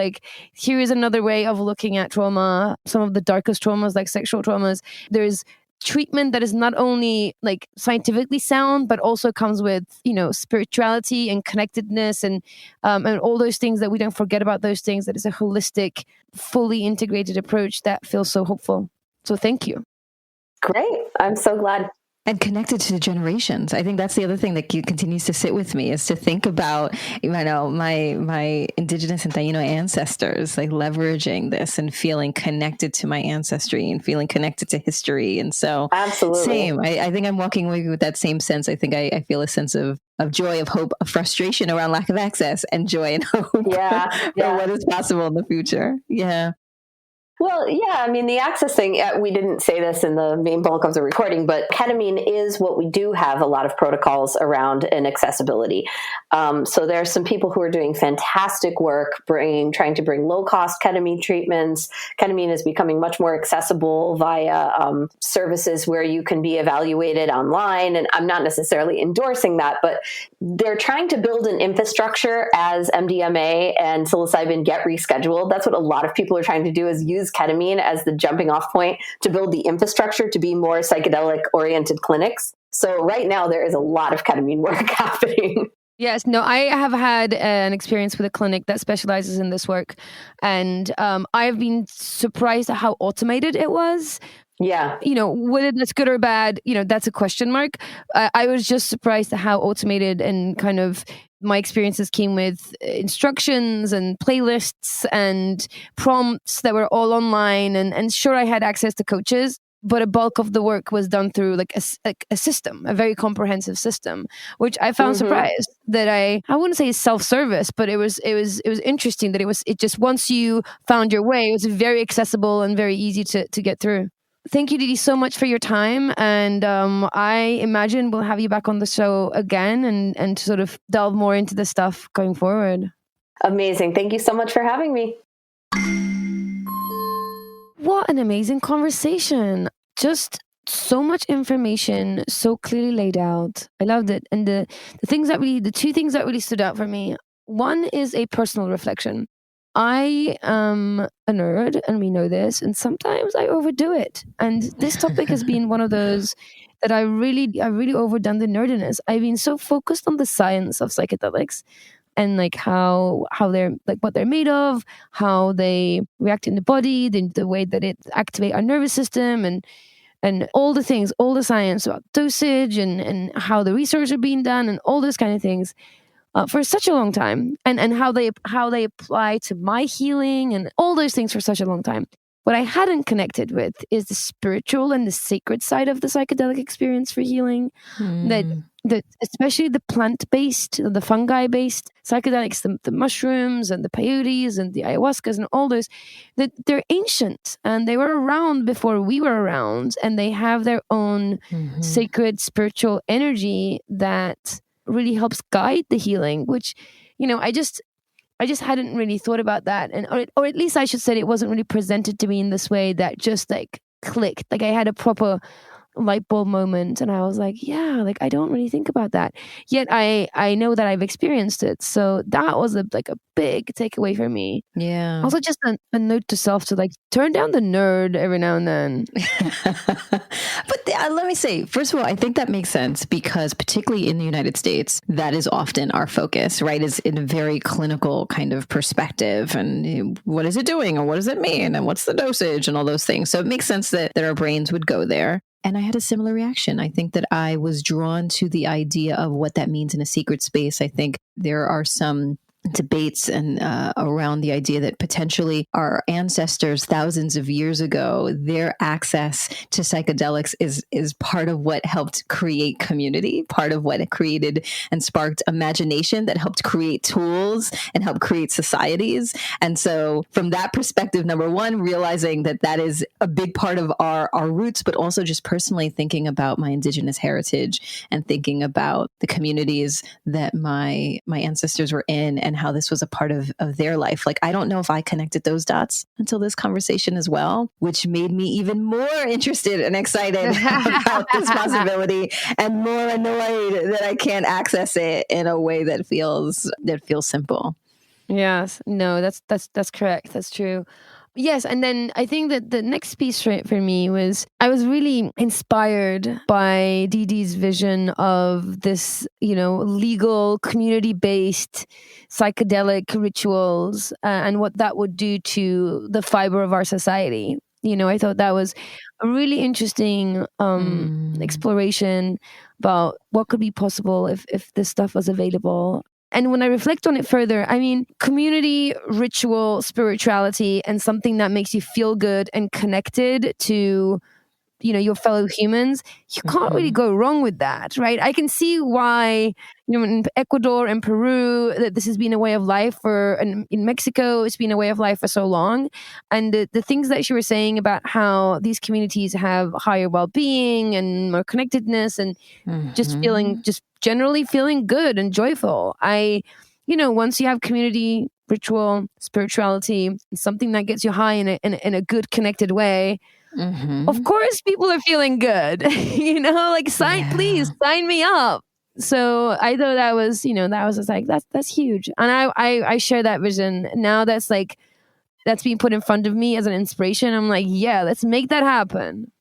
Here is another way of looking at trauma, some of the darkest traumas, like sexual traumas. There's treatment that is not only scientifically sound, but also comes with, spirituality and connectedness and all those things that we don't forget about those things. That is a holistic, fully integrated approach that feels so hopeful. So thank you. Great. I'm so glad. And connected to the generations. I think that's the other thing that continues to sit with me, is to think about, my indigenous and Taino ancestors, leveraging this and feeling connected to my ancestry and feeling connected to history. And so absolutely same. I think I'm walking away with that same sense. I think I feel a sense of joy, of hope, of frustration around lack of access, and joy and hope for what is possible in the future. Yeah. Well, yeah, the access thing, we didn't say this in the main bulk of the recording, but ketamine is what we do have a lot of protocols around and accessibility. So there are some people who are doing fantastic work trying to bring low-cost ketamine treatments. Ketamine is becoming much more accessible via services where you can be evaluated online. And I'm not necessarily endorsing that, but they're trying to build an infrastructure as MDMA and psilocybin get rescheduled. That's what a lot of people are trying to do, is use ketamine as the jumping off point to build the infrastructure to be more psychedelic oriented clinics. So right now there is a lot of ketamine work happening. Yes, no, I have had an experience with a clinic that specializes in this work, and I've been surprised at how automated it was. Yeah. Whether that's good or bad, that's a question mark. I was just surprised at how automated and kind of my experiences came with instructions and playlists and prompts that were all online. And sure, I had access to coaches, but a bulk of the work was done through a system, a very comprehensive system, which I found surprised that I wouldn't say self-service, but it was interesting that it just, once you found your way, it was very accessible and very easy to get through. Thank you, Dee Dee, so much for your time. And I imagine we'll have you back on the show again and to sort of delve more into this stuff going forward. Amazing. Thank you so much for having me. What an amazing conversation. Just so much information, so clearly laid out. I loved it. And the two things that really stood out for me, one is a personal reflection. I am a nerd, and we know this, and sometimes I overdo it. And this topic has been one of those that I really overdone the nerdiness. I've been so focused on the science of psychedelics and like how they're like what they're made of, how they react in the body, the way that it activate our nervous system, and all the things, all the science about dosage and how the research are being done and all those kind of things for such a long time, and how they apply to my healing and all those things for such a long time. What I hadn't connected with is the spiritual and the sacred side of the psychedelic experience for healing. That especially the plant-based, the fungi-based psychedelics, the mushrooms and the peyotes and the ayahuascas and all those, that they're ancient and they were around before we were around, and they have their own sacred spiritual energy that really helps guide the healing, which, I just hadn't really thought about that. And or at least I should say it wasn't really presented to me in this way that just like clicked. Like I had a proper light bulb moment and I was like, yeah, like I don't really think about that. Yet I know that I've experienced it. So that was a big takeaway for me. Yeah. Also just a note to self to like turn down the nerd every now and then. But let me say, first of all, I think that makes sense because particularly in the United States, that is often our focus, right? Is in a very clinical kind of perspective and what is it doing and what does it mean and what's the dosage and all those things. So it makes sense that our brains would go there. And I had a similar reaction. I think that I was drawn to the idea of what that means in a secret space. I think there are some debates and around the idea that potentially our ancestors thousands of years ago, their access to psychedelics is part of what helped create community, part of what created and sparked imagination that helped create tools and help create societies. And so from that perspective, number one, realizing that is a big part of our roots, but also just personally thinking about my indigenous heritage and thinking about the communities that my ancestors were in and how this was a part of their life. Like, I don't know if I connected those dots until this conversation as well, which made me even more interested and excited about this possibility and more annoyed that I can't access it in a way that feels simple. Yes. No, that's correct. That's true. Yes, and then I think that the next piece for me was I was really inspired by Dee Dee's vision of this, legal, community-based psychedelic rituals and what that would do to the fiber of our society. I thought that was a really interesting exploration about what could be possible if this stuff was available. And when I reflect on it further, I mean, community, ritual, spirituality, and something that makes you feel good and connected to, your fellow humans, you can't really go wrong with that, right? I can see why, in Ecuador and Peru, that this has been a way of life and in Mexico, it's been a way of life for so long. And the things that you were saying about how these communities have higher well-being and more connectedness and just generally feeling good and joyful. Once you have community, ritual, spirituality, something that gets you high in a good, connected way, of course people are feeling good. Please sign me up. So I thought that was just like, that's huge. And I share that vision. Now that's being put in front of me as an inspiration. I'm like, yeah, let's make that happen.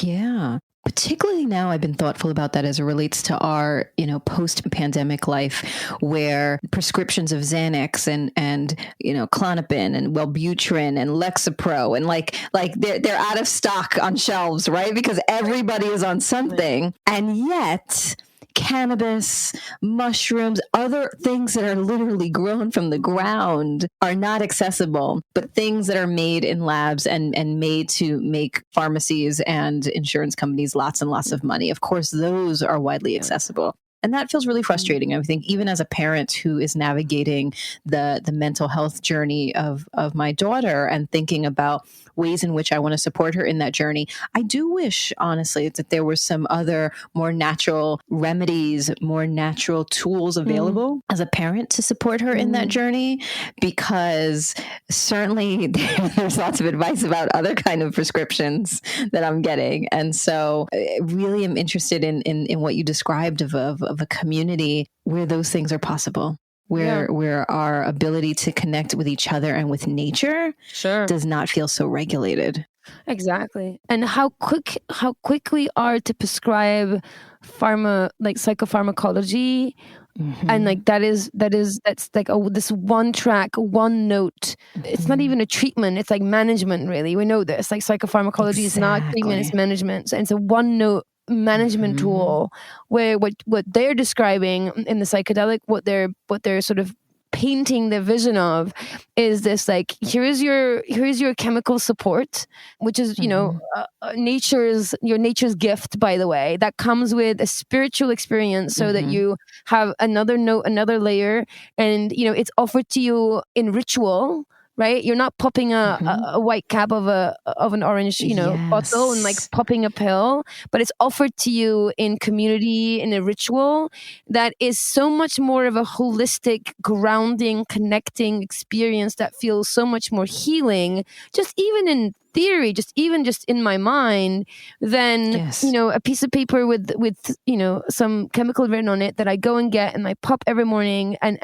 Yeah. Particularly now, I've been thoughtful about that as it relates to our, post-pandemic life, where prescriptions of Xanax and Klonopin and Wellbutrin and Lexapro and like they're out of stock on shelves, right? Because everybody is on something, and yet cannabis, mushrooms, other things that are literally grown from the ground are not accessible, but things that are made in labs and made to make pharmacies and insurance companies lots and lots of money. Of course, those are widely accessible. And that feels really frustrating. I think even as a parent who is navigating the mental health journey of my daughter and thinking about ways in which I want to support her in that journey, I do wish, honestly, that there were some other more natural remedies, more natural tools available as a parent to support her in that journey, because certainly there's lots of advice about other kind of prescriptions that I'm getting. And so I really am interested in what you described of a community where those things are possible. where our ability to connect with each other and with nature does not feel so regulated. Exactly. And how quick we are to prescribe psychopharmacology. And like that's like this one track, one note. It's not even a treatment. It's like management, really. We know this. Like psychopharmacology is not treatment, it's management. And it's a one note management tool where what they're describing in the psychedelic, what they're sort of painting the vision of is this, like, here's your chemical support, which is nature's gift, by the way, that comes with a spiritual experience, so that you have another note, another layer, and it's offered to you in ritual. Right, you're not popping a white cap of an orange, bottle and like popping a pill, but it's offered to you in community, in a ritual that is so much more of a holistic, grounding, connecting experience that feels so much more healing, just even in theory, just in my mind, than a piece of paper with some chemical written on it that I go and get and I pop every morning and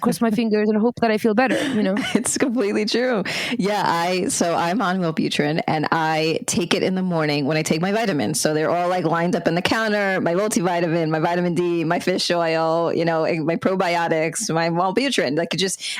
cross my fingers and hope that I feel better. It's completely true. Yeah, I'm on Wellbutrin and I take it in the morning when I take my vitamins. So they're all like lined up in the counter: my multivitamin, my vitamin D, my fish oil, my probiotics, my Wellbutrin. Like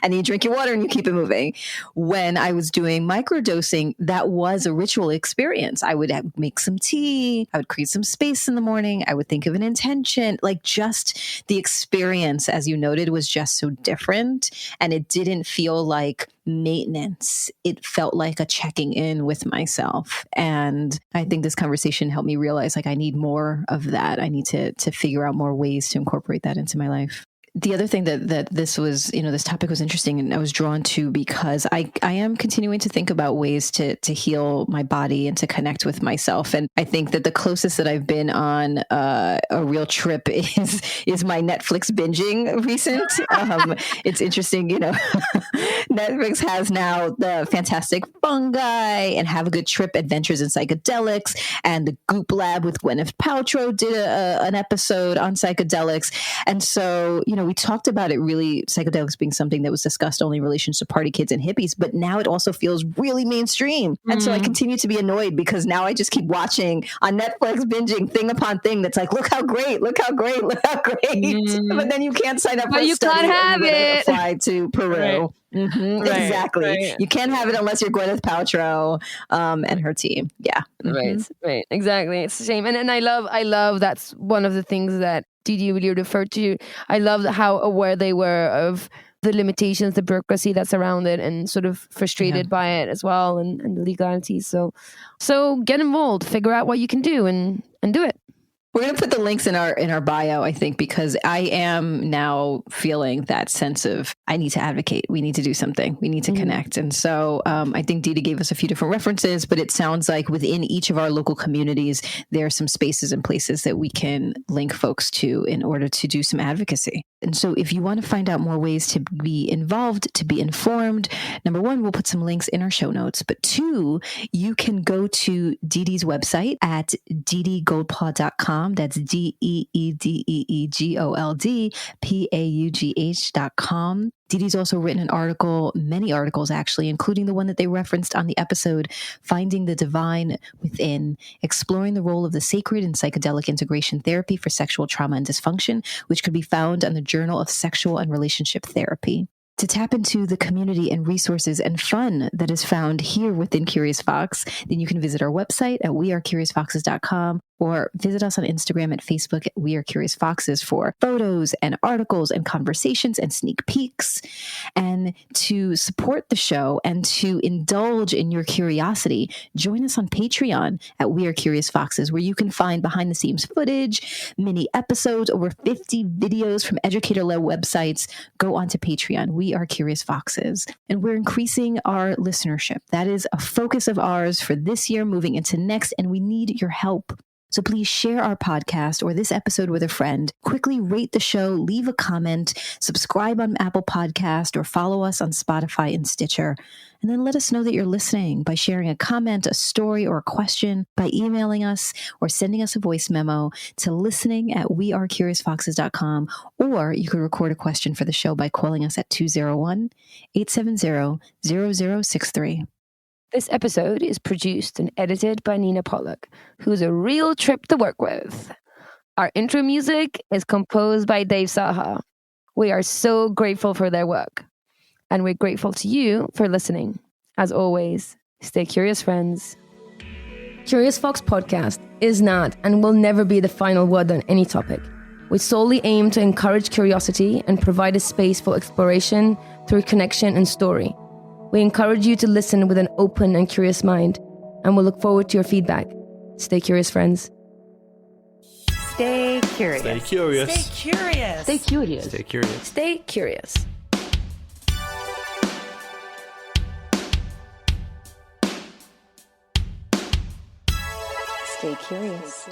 and you drink your water and you keep it moving. When I was doing microdosing, that was a ritual experience. I would make some tea. I would create some space in the morning. I would think of an intention. Like, just the experience, as you noted, was just so different. And it didn't feel like maintenance. It felt like a checking in with myself. And I think this conversation helped me realize, like, I need more of that. I need to figure out more ways to incorporate that into my life. The other thing that this was, this topic was interesting and I was drawn to because I am continuing to think about ways to heal my body and to connect with myself. And I think that the closest that I've been on a real trip is my Netflix binging recent. It's interesting, Netflix has now the Fantastic Fungi and Have a Good Trip, Adventures in Psychedelics, and the Goop Lab with Gwyneth Paltrow did an episode on psychedelics. And so, we talked about it, really, psychedelics being something that was discussed only in relation to party kids and hippies, but now it also feels really mainstream. And so I continue to be annoyed because now I just keep watching on Netflix, binging thing upon thing that's like, look how great. But then you can't sign up for a study. Can't have it. Apply to Peru. Right. Exactly. Right. You can't have it unless you're Gwyneth Paltrow and her team. Yeah. Right. Exactly. It's a shame. And I love that's one of the things that Dee Dee really referred to. I love how aware they were of the limitations, the bureaucracy that's around it, and sort of frustrated by it as well, and the legalities. So get involved, figure out what you can do, and do it. We're going to put the links in our bio, I think, because I am now feeling that sense of I need to advocate. We need to do something. We need to connect. And so I think Dee Dee gave us a few different references, but it sounds like within each of our local communities, there are some spaces and places that we can link folks to in order to do some advocacy. And so if you want to find out more ways to be involved, to be informed, number one, we'll put some links in our show notes. But two, you can go to Dee Dee's website at deedeegoldpaugh.com. That's DeeDeeGoldpaugh.com. Dee Dee's also written an article, many articles actually, including the one that they referenced on the episode, Finding the Divine Within, exploring the role of the sacred in psychedelic integration therapy for sexual trauma and dysfunction, which could be found on the Journal of Sexual and Relationship Therapy. To tap into the community and resources and fun that is found here within Curious Fox, then you can visit our website at wearecuriousfoxes.com or visit us on Instagram and Facebook at We Are Curious Foxes for photos and articles and conversations and sneak peeks. And to support the show and to indulge in your curiosity, join us on Patreon at We Are Curious Foxes, where you can find behind the scenes footage, mini episodes, over 50 videos from educator-led websites. Go onto Patreon. We Are Curious Foxes. And we're increasing our listenership. That is a focus of ours for this year moving into next, and we need your help. So please share our podcast or this episode with a friend. Quickly rate the show, leave a comment, subscribe on Apple Podcast, or follow us on Spotify and Stitcher. And then let us know that you're listening by sharing a comment, a story, or a question, by emailing us or sending us a voice memo to listening@wearecuriousfoxes.com. Or you can record a question for the show by calling us at 201-870-0063. This episode is produced and edited by Nina Pollock, who's a real trip to work with. Our intro music is composed by Dave Saha. We are so grateful for their work. And we're grateful to you for listening. As always, stay curious, friends. Curious Fox Podcast is not and will never be the final word on any topic. We solely aim to encourage curiosity and provide a space for exploration through connection and story. We encourage you to listen with an open and curious mind, and we'll look forward to your feedback. Stay curious, friends. Stay curious. Stay curious. Stay curious. Stay curious. Stay curious. Stay curious. Stay curious.